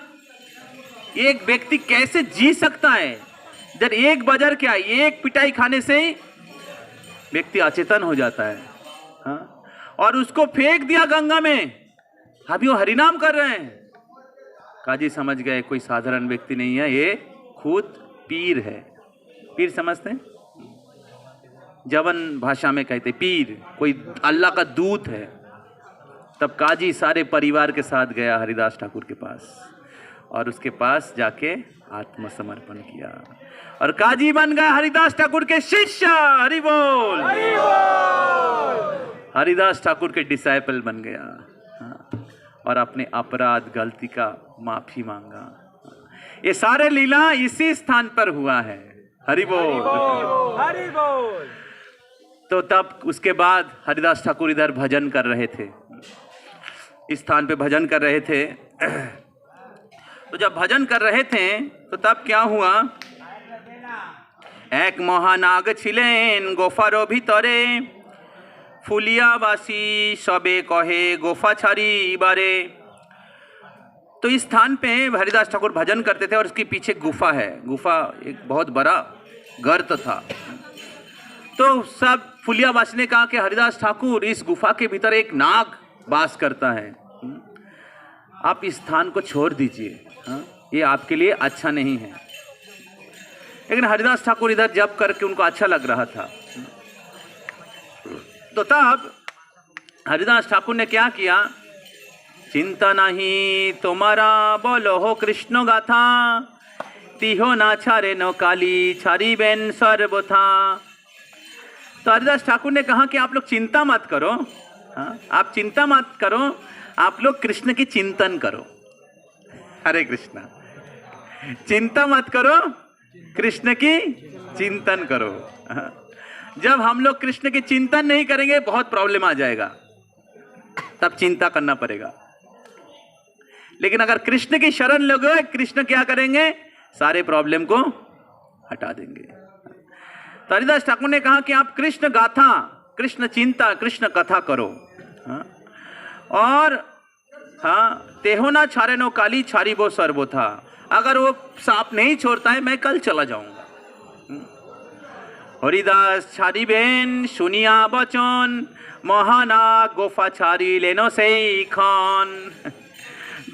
एक व्यक्ति कैसे जी सकता है, जब एक बाजार क्या, एक पिटाई खाने से ही व्यक्ति अचेतन हो जाता है, हाँ? और उसको फेंक दिया गंगा में। अभी वो हरिनाम कर रहे हैं। काजी समझ गए कोई साधारण व्यक्ति नहीं है, ये खुद पीर है। पीर समझते हैं? जवन भाषा में कहते पीर, कोई अल्लाह का दूत है। तब काजी सारे परिवार के साथ गया हरिदास ठाकुर के पास और उसके पास जाके आत्मसमर्पण किया और काजी बन गया हरिदास ठाकुर के शिष्य। हरि बोल। हरिदास ठाकुर के डिसाइपल बन गया, हाँ, और अपने अपराध गलती का माफी मांगा। ये सारे लीला इसी स्थान पर हुआ है। हरि बोल, हरि बोल। तो तब उसके बाद हरिदास ठाकुर इधर भजन कर रहे थे, इस स्थान पे भजन कर रहे थे। तो जब भजन कर रहे थे तो तब क्या हुआ, एक महानाग छिलेन गोफारो भीतरे, फुलियाबासी सबे कहे गोफा छाड़ी बारे। तो इस स्थान पे हरिदास ठाकुर भजन करते थे और उसके पीछे गुफा है। गुफा एक बहुत बड़ा गर्त था। तो सब फुलियाबासी ने कहा कि हरिदास ठाकुर, इस गुफा के भीतर एक नाग वास करता है, आप इस स्थान को छोड़ दीजिए, हाँ? ये आपके लिए अच्छा नहीं है। लेकिन हरिदास ठाकुर इधर जप करके उनको अच्छा लग रहा था। तो तब हरिदास ठाकुर ने क्या किया, चिंता नहीं तुम्हारा बोलो हो कृष्ण गाथा, तिहो ना छारे नो काली छारी बेन सर्वथा। तो हरिदास ठाकुर ने कहा कि आप लोग चिंता मत करो, हाँ? आप चिंता मत करो, आप लोग कृष्ण की चिंतन करो। हरे कृष्णा। चिंता मत करो, कृष्ण की चिंतन करो। हाँ? जब हम लोग कृष्ण की चिंतन नहीं करेंगे बहुत प्रॉब्लम आ जाएगा, तब चिंता करना पड़ेगा। लेकिन अगर कृष्ण की शरण लोगे, कृष्ण क्या करेंगे, सारे प्रॉब्लम को हटा देंगे। तो हरिदास ठाकुर ने कहा कि आप कृष्ण गाथा, कृष्ण चिंता, कृष्ण कथा करो, हाँ? और हाँ, तेहो ना छारे नो काली छारी वो सर्वो था। अगर वो सांप नहीं छोड़ता है मैं कल चला जाऊंगा। हरिदास छारी बेन सुनिया बचन, महानाग गोफा छारी लेनो से खान।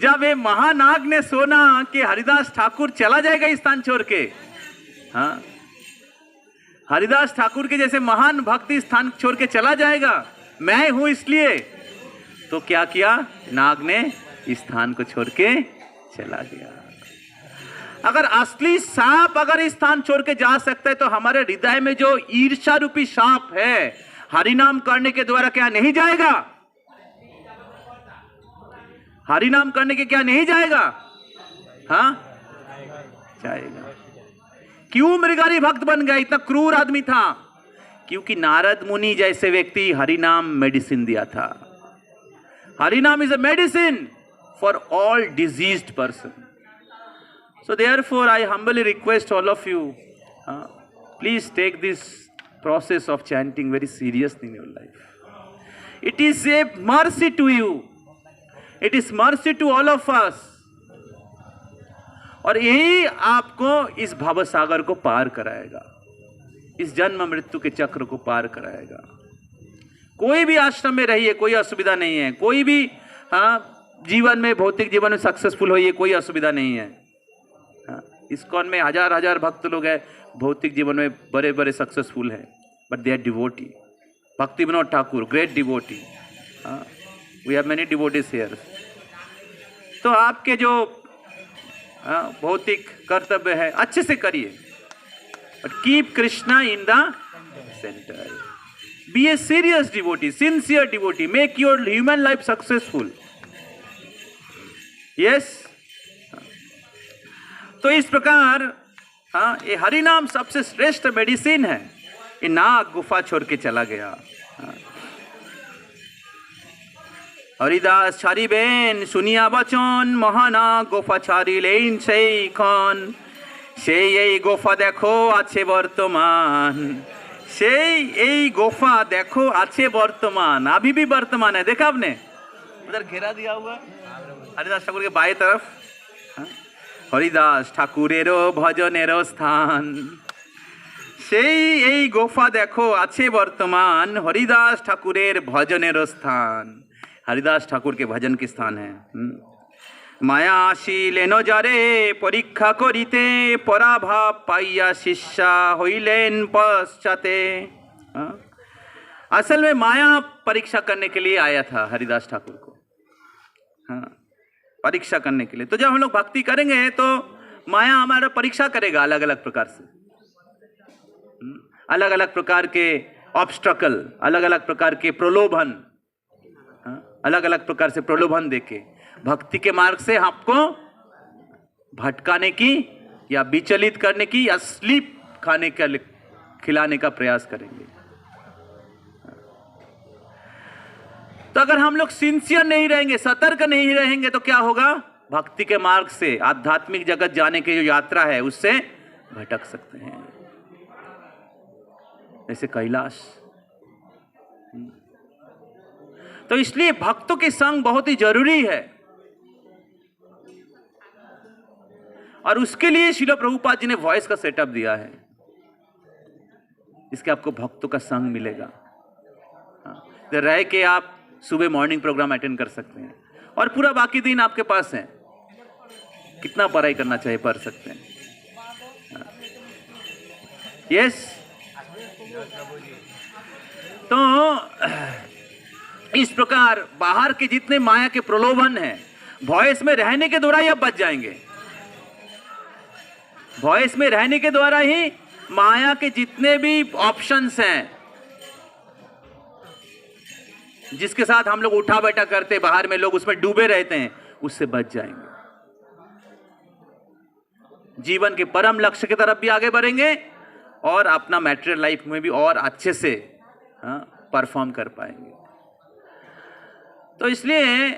जब ये महानाग ने सुना कि हरिदास ठाकुर चला जाएगा इस स्थान छोड़ के, हाँ, हरिदास ठाकुर के जैसे महान भक्ति स्थान छोड़ के चला जाएगा, मैं हूं इसलिए, तो क्या किया, नाग ने इस स्थान को छोड़ के चला गया। अगर असली सांप अगर इस स्थान छोड़ के जा सकता है तो हमारे हृदय में जो ईर्ष्या रूपी सांप है, हरिनाम करने के द्वारा क्या नहीं जाएगा, हरिनाम करने के क्या नहीं जाएगा, हाँ जाएगा। क्यों मृगारी भक्त बन गया, इतना क्रूर आदमी था, क्योंकि नारद मुनि जैसे व्यक्ति हरिनाम मेडिसिन दिया था। हरिनाम is a medicine for all diseased person. So therefore I humbly request all of you, please take this process of chanting very seriously in your life. It is a mercy to you. It is mercy to all of us. और यही आपको इस भवसागर को पार कराएगा, इस जन्म मृत्यु के चक्र को पार कराएगा। कोई भी आश्रम में रहिए, कोई असुविधा नहीं है। कोई भी जीवन में, भौतिक जीवन में सक्सेसफुल होइए, कोई असुविधा नहीं है। इस्कॉन में हजार हजार भक्त लोग हैं, भौतिक जीवन में बड़े बड़े सक्सेसफुल हैं, but they are devotee. Bhakti Vinod Thakur, great devotee. We have many devotees here. तो आपके जो भौतिक कर्तव्य है अच्छे से करिए, but keep Krishna in the centre. Be a serious devotee, sincere devotee, make your human life successful. Yes. तो इस प्रकार ये हरिनाम सबसे श्रेष्ठ मेडिसिन है। ये नाग गुफा छोड़ के चला गया। हरिदास छाड़ी बेन सुनिया बचन, महानाग गुफा छाड़ी लेन সেই ক্ষণ, সেই এই गुफा देखो आछे वर्तमान। সেই এই गुफा देखो आछे वर्तमान, अभी भी वर्तमान है। देखा आपने उधर घेरा दिया हुआ हरिदास ठाकुर के बाएं तरफ। हरिदास ठाकुरेरो भजनेरो स्थान, সেই এই गुफा देखो आछे वर्तमान, हरिदास ठाकुरेर भजनेरो स्थान। हरिदास ठाकुर के भजन के स्थान है। माया आशिलेन जारे परीक्षा करिते, पराभाव पाइया शिष्या हইলেন पश्चाते। असल में माया परीक्षा करने के लिए आया था हरिदास ठाकुर को, परीक्षा करने के लिए। तो जब हम लोग भक्ति करेंगे तो माया हमारा परीक्षा करेगा अलग अलग प्रकार से, अलग अलग प्रकार के ऑब्स्ट्रकल, अलग अलग प्रकार के प्रलोभन, अलग अलग प्रकार से प्रलोभन देके भक्ति के मार्ग से आपको भटकाने की या विचलित करने की या स्लीप खाने का खिलाने का प्रयास करेंगे। तो अगर हम लोग सिंसियर नहीं रहेंगे, सतर्क नहीं रहेंगे, तो क्या होगा? भक्ति के मार्ग से आध्यात्मिक जगत जाने की जो यात्रा है उससे भटक सकते हैं, जैसे कैलाश। तो इसलिए भक्तों के संग बहुत ही जरूरी है, और उसके लिए श्रील प्रभुपाद जी ने वॉइस का सेटअप दिया है। इसके आपको भक्तों का संग मिलेगा। तो रह के आप सुबह मॉर्निंग प्रोग्राम अटेंड कर सकते हैं, और पूरा बाकी दिन आपके पास है। कितना पढ़ाई करना चाहिए, पढ़ सकते हैं। यस। तो इस प्रकार बाहर के जितने माया के प्रलोभन हैं, वॉइस में रहने के द्वारा ही आप बच जाएंगे। वॉइस में रहने के द्वारा ही माया के जितने भी ऑप्शंस हैं, जिसके साथ हम लोग उठा बैठा करते, बाहर में लोग उसमें डूबे रहते हैं, उससे बच जाएंगे। जीवन के परम लक्ष्य की तरफ भी आगे बढ़ेंगे, और अपना मैटेरियल लाइफ में भी और अच्छे से परफॉर्म कर पाएंगे। तो इसलिए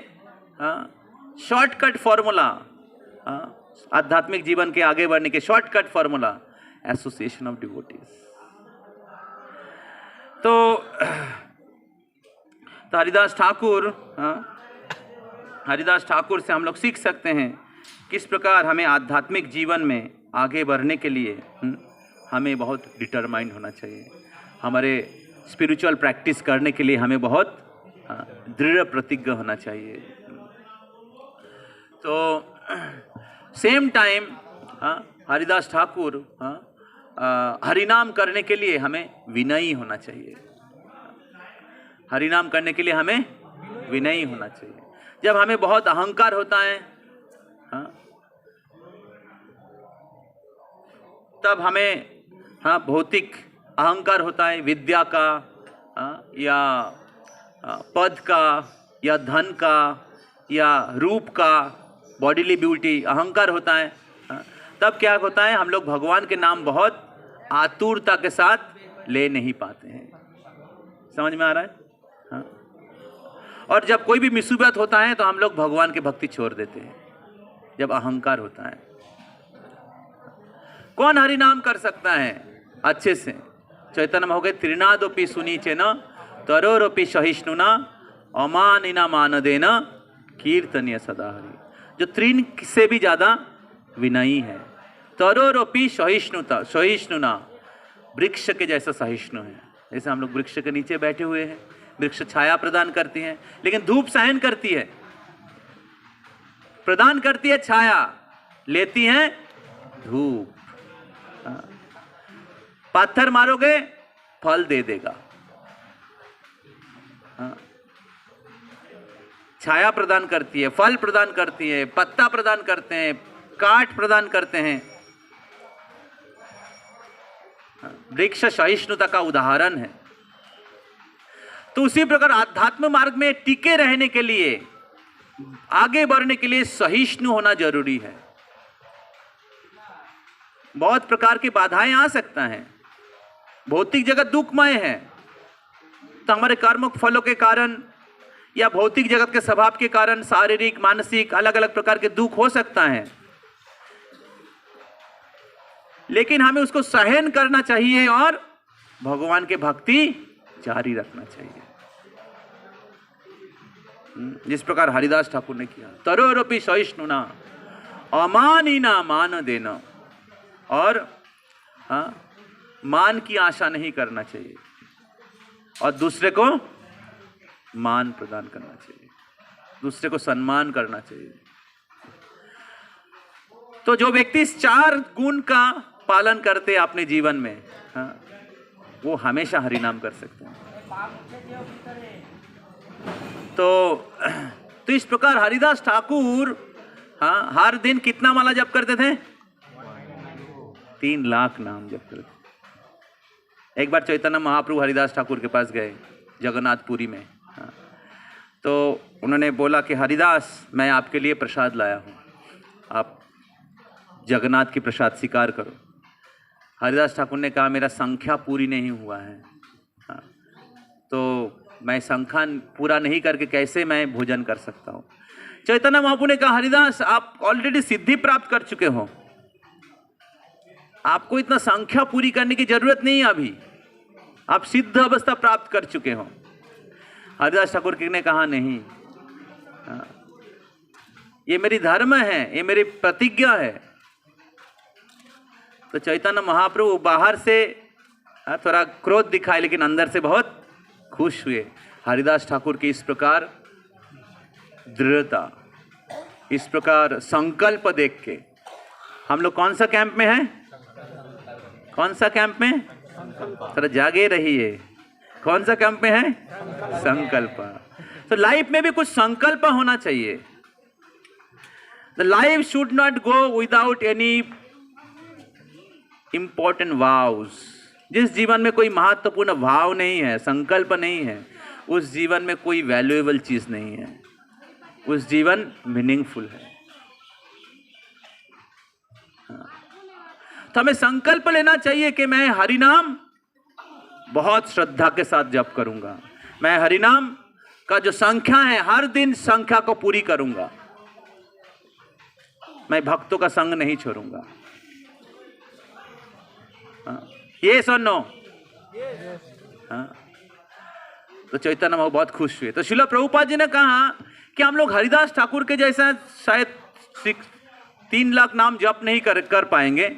शॉर्टकट फॉर्मूला, आध्यात्मिक जीवन के आगे बढ़ने के shortcut formula, association of devotees. तो हरिदास ठाकुर से हम लोग सीख सकते हैं किस प्रकार हमें आध्यात्मिक जीवन में आगे बढ़ने के लिए हमें बहुत डिटरमाइंड होना चाहिए। हमारे स्पिरिचुअल प्रैक्टिस करने के लिए हमें बहुत दृढ़ प्रतिज्ञ होना चाहिए। तो सेम टाइम हरिदास ठाकुर हरिनाम करने के लिए हमें विनयी होना चाहिए। हरिनाम करने के लिए हमें विनयी होना चाहिए। जब हमें बहुत अहंकार होता है, तब हमें भौतिक अहंकार होता है, विद्या का या पद का या धन का या रूप का, बॉडीली ब्यूटी अहंकार होता है। तब क्या होता है, हम लोग भगवान के नाम बहुत आतुरता के साथ ले नहीं पाते हैं। समझ में आ रहा है? हाँ। और जब कोई भी मुसीबत होता है तो हम लोग भगवान की भक्ति छोड़ देते हैं, जब अहंकार होता है। कौन हरि नाम कर सकता है अच्छे से? चैतन्य में हो गए त्रिनादोपि सुनीचे न तरोरोपि सहिष्णुना अमानिना मान देना कीर्तनीय सदा हरि। जो तीन से भी ज्यादा विनयी है। तरोरोपि सहिष्णुना, वृक्ष के जैसा सहिष्णु है। जैसे हम लोग वृक्ष के नीचे बैठे हुए हैं, वृक्ष छाया प्रदान करती है, लेकिन धूप सहन करती है, प्रदान करती है छाया, लेती है धूप। पत्थर मारोगे फल दे देगा। छाया प्रदान करती है, फल प्रदान करती है, पत्ता प्रदान करते हैं, काट प्रदान करते हैं। वृक्ष सहिष्णुता का उदाहरण है। तो उसी प्रकार आध्यात्म मार्ग में टिके रहने के लिए, आगे बढ़ने के लिए सहिष्णु होना जरूरी है। बहुत प्रकार की बाधाएं आ सकता है। भौतिक जगत दुखमय है, तो हमारे कर्म फलों के कारण या भौतिक जगत के स्वभाव के कारण शारीरिक मानसिक अलग अलग प्रकार के दुख हो सकता है, लेकिन हमें उसको सहन करना चाहिए और भगवान के भक्ति जारी रखना चाहिए, जिस प्रकार हरिदास ठाकुर ने किया। तरोरोपि सहिष्णुना अमानिना मान देना, और मान की आशा नहीं करना चाहिए और दूसरे को मान प्रदान करना चाहिए, दूसरे को सम्मान करना चाहिए। तो जो व्यक्ति इस 4 गुण का पालन करते हैं अपने जीवन में, वो हमेशा हरिनाम कर सकते हैं। तो इस प्रकार हरिदास ठाकुर हर दिन कितना माला जप करते थे? 3 लाख नाम जप करते। एक बार चैतन्य महाप्रभु हरिदास ठाकुर के पास गए जगन्नाथपुरी में। तो उन्होंने बोला कि हरिदास, मैं आपके लिए प्रसाद लाया हूँ, आप जगन्नाथ की प्रसाद स्वीकार करो। हरिदास ठाकुर ने कहा मेरा संख्या पूरी नहीं हुआ है, तो मैं संख्या पूरा नहीं करके कैसे मैं भोजन कर सकता हूँ। चैतन्य महाप्रभु ने कहा हरिदास, आप ऑलरेडी सिद्धि प्राप्त कर चुके हो, आपको इतना संख्या पूरी करने की जरूरत नहीं है, अभी आप सिद्ध अवस्था प्राप्त कर चुके हो। हरिदास ठाकुर ने कहा नहीं, ये मेरी धर्म है, ये मेरी प्रतिज्ञा है। तो चैतन्य महाप्रभु बाहर से थोड़ा क्रोध दिखाए, लेकिन अंदर से बहुत खुश हुए। हरिदास ठाकुर की इस प्रकार दृढ़ता, इस प्रकार संकल्प देख के। हम लोग कौन सा कैंप में हैं? कौन सा कैंप में? थोड़ा जागे रहिए। कौन सा कैंप में है? संकल्प। तो लाइफ में भी कुछ संकल्प होना चाहिए। The life should not go without any important vows. जिस जीवन में कोई महत्वपूर्ण भाव नहीं है, संकल्प नहीं है, उस जीवन में कोई वैल्यूएबल चीज नहीं है, उस जीवन मीनिंगफुल है। तो हमें संकल्प लेना चाहिए कि मैं हरिनाम बहुत श्रद्धा के साथ जप करूंगा, मैं हरिनाम का जो संख्या है हर दिन संख्या को पूरी करूंगा, मैं भक्तों का संग नहीं छोड़ूंगा। ये सुनो। तो चैतन्य महाप्रभु बहुत खुश हुए। तो श्रील प्रभुपाद जी ने कहा कि हम लोग हरिदास ठाकुर के जैसा शायद 3 लाख नाम जप नहीं कर पाएंगे,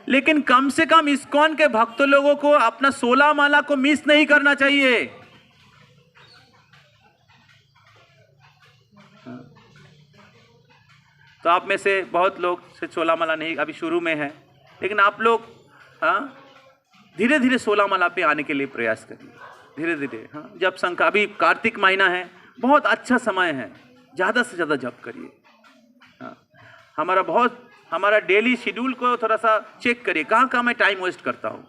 लेकिन कम से कम इस्कॉन के भक्त लोगों को अपना 16 माला को मिस नहीं करना चाहिए। तो आप में से बहुत लोग से 16 माला नहीं अभी शुरू में है, लेकिन आप लोग धीरे धीरे 16 माला पे आने के लिए प्रयास करिए, धीरे धीरे। जब संख्या, अभी कार्तिक महीना है, बहुत अच्छा समय है, ज़्यादा से ज़्यादा जप करिए। हमारा डेली शेड्यूल को थोड़ा सा चेक करिए, कहाँ कहाँ मैं टाइम वेस्ट करता हूँ,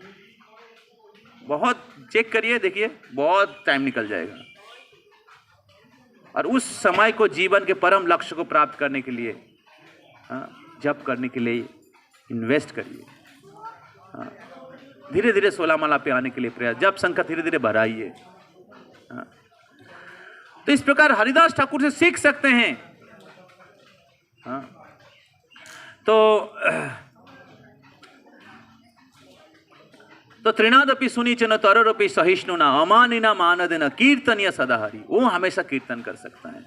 बहुत चेक करिए, देखिए बहुत टाइम निकल जाएगा। और उस समय को जीवन के परम लक्ष्य को प्राप्त करने के लिए, जप करने के लिए इन्वेस्ट करिए। धीरे धीरे 16 माला पे आने के लिए प्रयास, जब संख्या धीरे धीरे बढ़ाइए। तो इस प्रकार हरिदास ठाकुर से सीख सकते हैं। तो त्रिनादपि सुनीचन तररपि सहिष्णुना अमानिना मानदेना कीर्तनीय सदाहरि, वो हमेशा कीर्तन कर सकता है।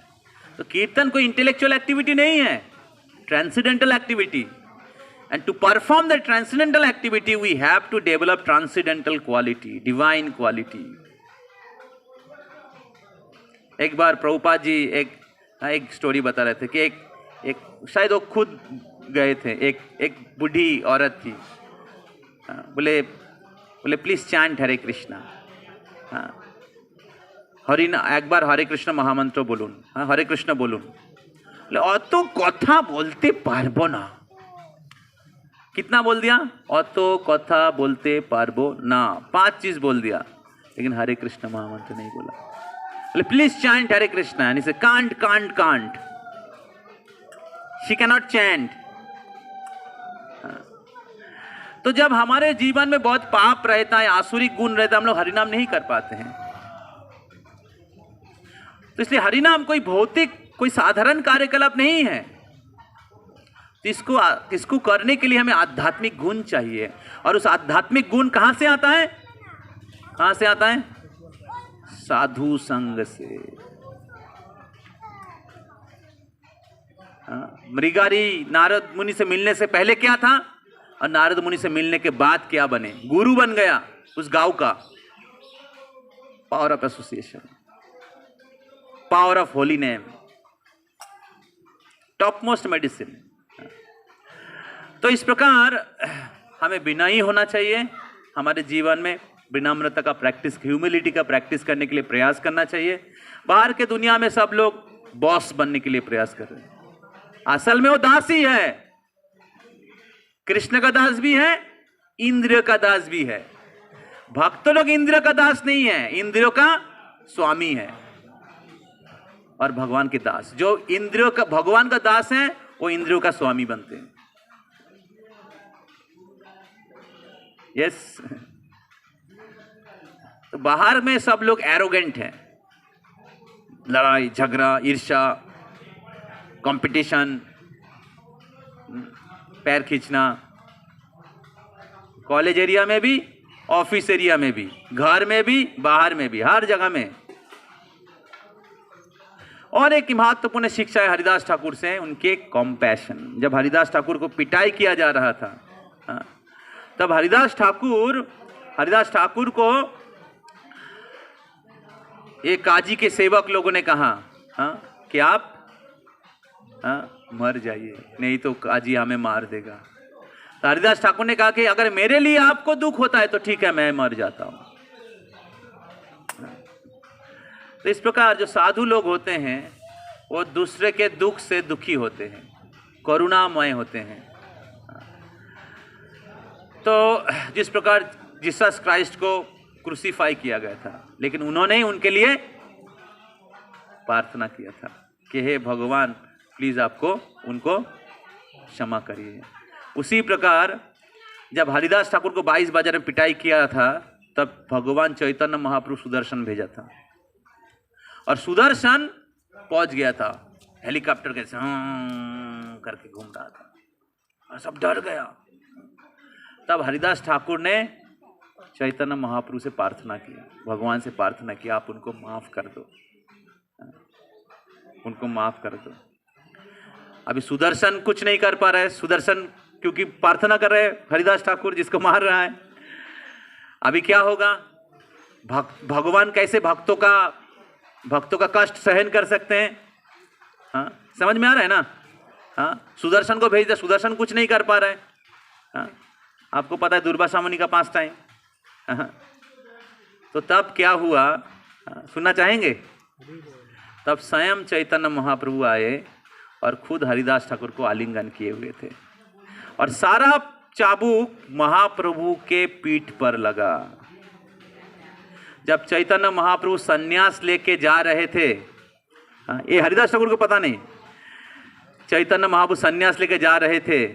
तो कीर्तन कोई इंटेलेक्चुअल एक्टिविटी नहीं है, transcendental activity. And to perform the transcendental activity we have to develop transcendental quality, divine quality. एक बार प्रभुपाद जी एक स्टोरी बता रहे थे कि एक शायद वो खुद गए थे, एक बूढ़ी औरत थी, बोले प्लीज चैंट हरे कृष्णा। एक बार हरे कृष्ण महामंत्र बोलून, हरे कृष्ण बोलून। अत कथा बोलते पारबो ना। कितना बोल दिया? अत कथा बोलते पारबो ना, 5 चीज बोल दिया, लेकिन हरे कृष्ण महामंत्र नहीं बोला। बोले please chant Hare Krishna, and he said can't she can not chant. तो जब हमारे जीवन में बहुत पाप रहता है, आसुरिक गुण रहता है, हम लोग हरिनाम नहीं कर पाते हैं। तो इसलिए हरिनाम कोई भौतिक, कोई साधारण कार्यकलाप नहीं है। तो इसको करने के लिए हमें आध्यात्मिक गुण चाहिए। और उस आध्यात्मिक गुण कहां से आता है? कहां से आता है? साधु संग से। मृगारी नारद मुनि से मिलने से पहले क्या था, और नारद मुनि से मिलने के बाद क्या बने? गुरु बन गया उस गांव का। Power of association, power of holy name, top most medicine. तो इस प्रकार हमें विनयी होना चाहिए, हमारे जीवन में विनम्रता का प्रैक्टिस, ह्यूमिलिटी का प्रैक्टिस करने के लिए प्रयास करना चाहिए। बाहर के दुनिया में सब लोग बॉस बनने के लिए प्रयास कर रहे हैं, असल में वो दास ही है। कृष्ण का दास भी है, इंद्रिय का दास भी है। भक्त लोग इंद्रिय का दास नहीं है, इंद्रियों का स्वामी है। और भगवान के दास, जो इंद्रियों का भगवान का दास है, वो इंद्रियों का स्वामी बनते हैं। यस। तो बाहर में सब लोग एरोगेंट हैं, लड़ाई झगड़ा, ईर्ष्या, कंपटीशन, पैर खींचना, कॉलेज एरिया में भी, ऑफिस एरिया में भी, घर में भी, बाहर में भी, हर जगह में। और एक महत्वपूर्ण शिक्षा है हरिदास ठाकुर से, उनके कॉम्पैशन। जब हरिदास ठाकुर को पिटाई किया जा रहा था, तब हरिदास ठाकुर को एक काजी के सेवक लोगों ने कहा कि आप मर जाइए, नहीं तो काजी हमें मार देगा। तो हरिदास ठाकुर ने कहा कि अगर मेरे लिए आपको दुख होता है तो ठीक है, मैं मर जाता हूं। तो इस प्रकार जो साधु लोग होते हैं वो दूसरे के दुख से दुखी होते हैं, करुणामय होते हैं। तो जिस प्रकार जीसस क्राइस्ट को क्रूसीफाई किया गया था, लेकिन उन्होंने उनके लिए प्रार्थना किया था कि हे भगवान प्लीज आपको उनको क्षमा करिए। उसी प्रकार जब हरिदास ठाकुर को 22 बाजार में पिटाई किया था, तब भगवान चैतन्य महाप्रभु सुदर्शन भेजा था, और सुदर्शन पहुंच गया था, हेलीकॉप्टर के करके घूम रहा था, और सब डर गया। तब हरिदास ठाकुर ने चैतन्य महाप्रभु से प्रार्थना किया, भगवान से प्रार्थना किया, आप उनको माफ कर दो, उनको माफ कर दो। अभी सुदर्शन कुछ नहीं कर पा रहा है, सुदर्शन क्योंकि प्रार्थना कर रहे हैं हरिदास ठाकुर जिसको मार रहा है। अभी क्या होगा? भगवान कैसे भक्तों का कष्ट सहन कर सकते हैं? समझ में आ रहा है ना? सुदर्शन को भेज दिया, सुदर्शन कुछ नहीं कर पा रहा है। आपको पता है दुर्वासा मुनि का 5 टाइम। तो तब क्या हुआ, सुनना चाहेंगे? तब स्वयं चैतन्य महाप्रभु आए और खुद हरिदास ठाकुर को आलिंगन किए हुए थे, और सारा चाबुक महाप्रभु के पीठ पर लगा। जब चैतन्य महाप्रभु सन्यास लेके जा रहे थे, ये हरिदास ठाकुर को पता नहीं, चैतन्य महाप्रभु सन्यास लेके जा रहे थे।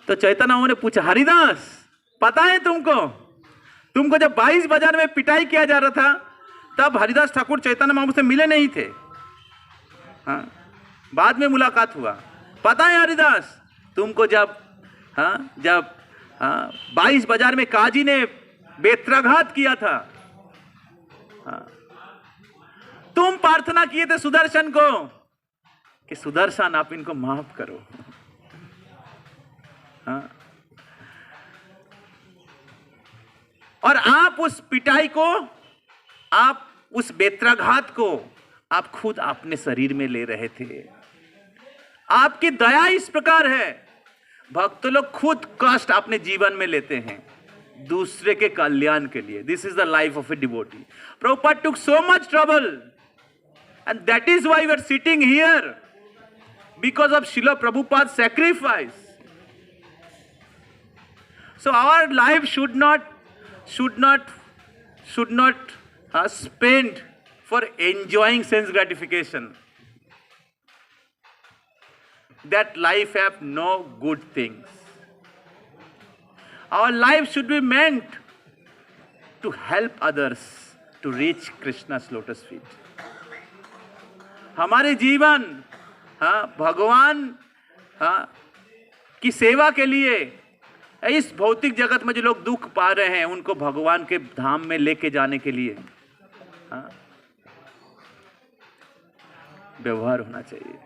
तो चैतन्य महाप्रभु ने पूछा, हरिदास पता है तुमको जब 22 बाजार में पिटाई किया जा रहा था तब हरिदास ठाकुर चैतन्य महाप्रभु से मिले नहीं थे। हाँ, बाद में मुलाकात हुआ। पता है हरिदास तुमको जब 22 बाजार में काजी ने बेत्राघात किया था, तुम प्रार्थना किए थे सुदर्शन को कि सुदर्शन आप इनको माफ करो। और आप उस पिटाई को, आप उस बेत्राघात को आप खुद अपने शरीर में ले रहे थे। आपकी दया इस प्रकार है, भक्त लोग खुद कष्ट अपने जीवन में लेते हैं दूसरे के कल्याण के लिए। This is the life of a devotee. Prabhupada took so much trouble and that is why we are sitting here, because of Srila Prabhupada's sacrifice. So our life should not spend for enjoying sense gratification. That life have no good things. Our life should be meant to help others to reach Krishna's lotus feet. हमारे जीवन भगवान की सेवा के लिए, इस भौतिक जगत में जो लोग दुख पा रहे हैं उनको भगवान के धाम में लेके जाने के लिए व्यवहार होना चाहिए।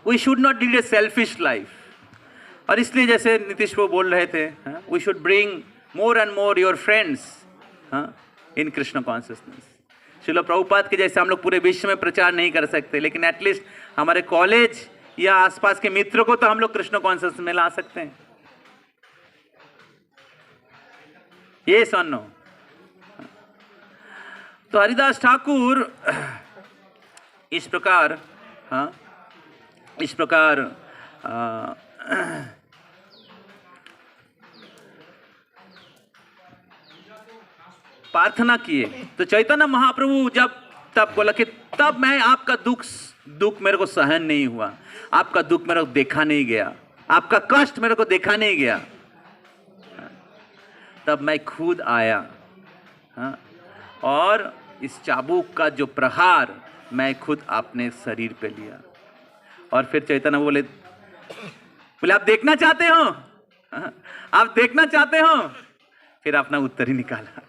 We should not lead a selfish life. और इसलिए जैसे नीतीश वो बोल रहे थे, we should bring more and more your friends in Krishna consciousness. Srila Prabhupada के जैसे हम लोग पूरे विश्व में प्रचार नहीं कर सकते, लेकिन एटलीस्ट हमारे कॉलेज या आसपास के मित्रों को तो हम लोग कृष्ण कॉन्शियस में ला सकते हैं। ये सुनो। तो हरिदास ठाकुर इस प्रकार प्रार्थना किए। तो चैतन्य महाप्रभु तब बोला कि तब मैं आपका दुख मेरे को सहन नहीं हुआ, आपका दुख मेरे को देखा नहीं गया, आपका कष्ट मेरे को देखा नहीं गया, तब मैं खुद आया और इस चाबुक का जो प्रहार मैं खुद अपने शरीर पे लिया। और फिर चैतन्य बोले आप देखना चाहते हो, आप देखना चाहते हो? फिर अपना उत्तरी निकाला,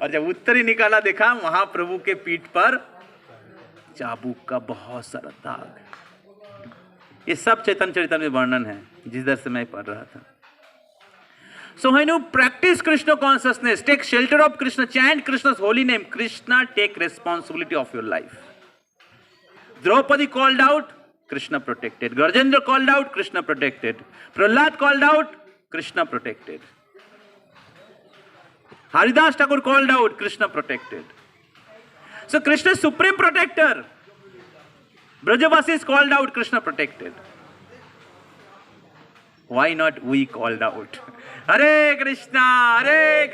और जब उत्तरी निकाला देखा वहां प्रभु के पीठ पर चाबुक का बहुत सारा दाग। ये सब चैतन्य चरित्र में वर्णन है जिधर से मैं पढ़ रहा था। So when you practice Krishna consciousness, take shelter of Krishna, chant Krishna's holy name, Krishna take responsibility of your life. Draupadi called out, Krishna protected. Garjendra called out, Krishna protected. Prahlad called out, Krishna protected. Haridas Thakur called out, Krishna protected. So Krishna is supreme protector. Brajavasis called out, Krishna protected. Why not we called out? Hare Krishna,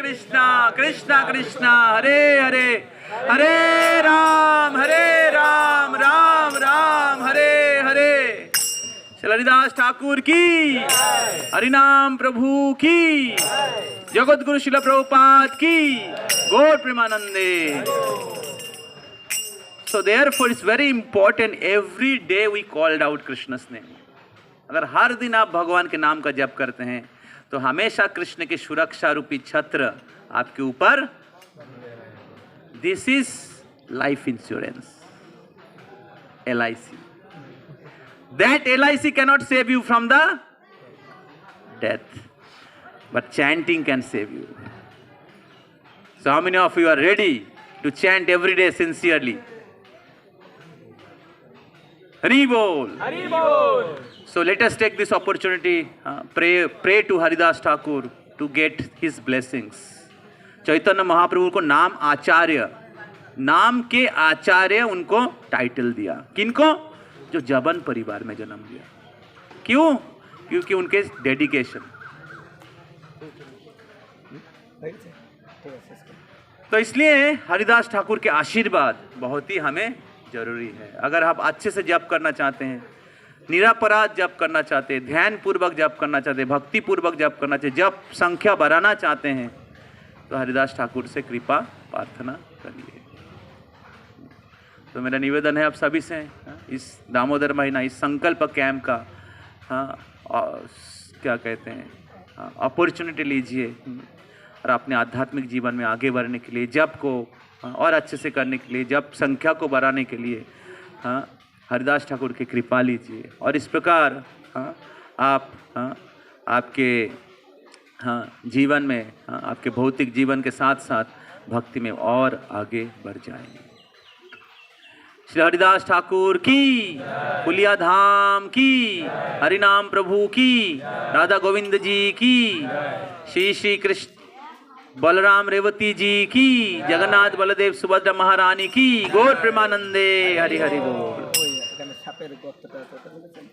Krishna Krishna, Hare Hare, Hare Ram, Ram Ram, Hare Hare. Shri Haridas Thakur की, हरिनाम प्रभु की, जगत गुरु श्रील प्रभुपाद की, गौर प्रेमानंदे. So therefore it's very important every day we called out Krishna's name. अगर हर दिन आप भगवान के नाम का जप करते हैं तो हमेशा कृष्ण की सुरक्षा रूपी छत्र आपके ऊपर. This is life insurance, LIC. That LIC cannot save you from the death, but chanting can save you. So how many of you are ready to chant every day sincerely? Hari Bol. Hari Bol. So let us take this opportunity, pray to Haridas Thakur to get his blessings. Chaitanya Mahaprabhu को नाम आचार्य, नाम के आचार्य उनको title दिया. किनको? जो जबन परिवार में जन्म लिया. क्यों? क्योंकि उनके डेडिकेशन. तो इसलिए हरिदास ठाकुर के आशीर्वाद बहुत ही हमें जरूरी है. अगर आप अच्छे से जप करना चाहते हैं निरापराध जप करना चाहते, ध्यान पूर्वक जप करना चाहते, भक्ति पूर्वक जप करना चाहते, जप संख्या बढ़ाना चाहते हैं, तो हरिदास ठाकुर से कृपा प्रार्थना करिए। तो मेरा निवेदन है आप सभी से, इस दामोदर महीना, इस संकल्प कैंप का क्या कहते हैं अपॉर्चुनिटी लीजिए और अपने आध्यात्मिक जीवन में आगे बढ़ने के लिए, जप को और अच्छे से करने के लिए, जप संख्या को बढ़ाने के लिए हरिदास ठाकुर की कृपा लीजिए। और इस प्रकार आप आपके जीवन में, आपके भौतिक जीवन के साथ साथ भक्ति में और आगे बढ़ जाएंगे। श्री हरिदास ठाकुर की, पुलिया धाम की, हरिनाम प्रभु की, राधा गोविंद जी की, श्री श्री कृष्ण बलराम रेवती जी की, जगन्नाथ बलदेव सुभद्रा महारानी की, गौर प्रेमानंदे, हरि हरि बोल।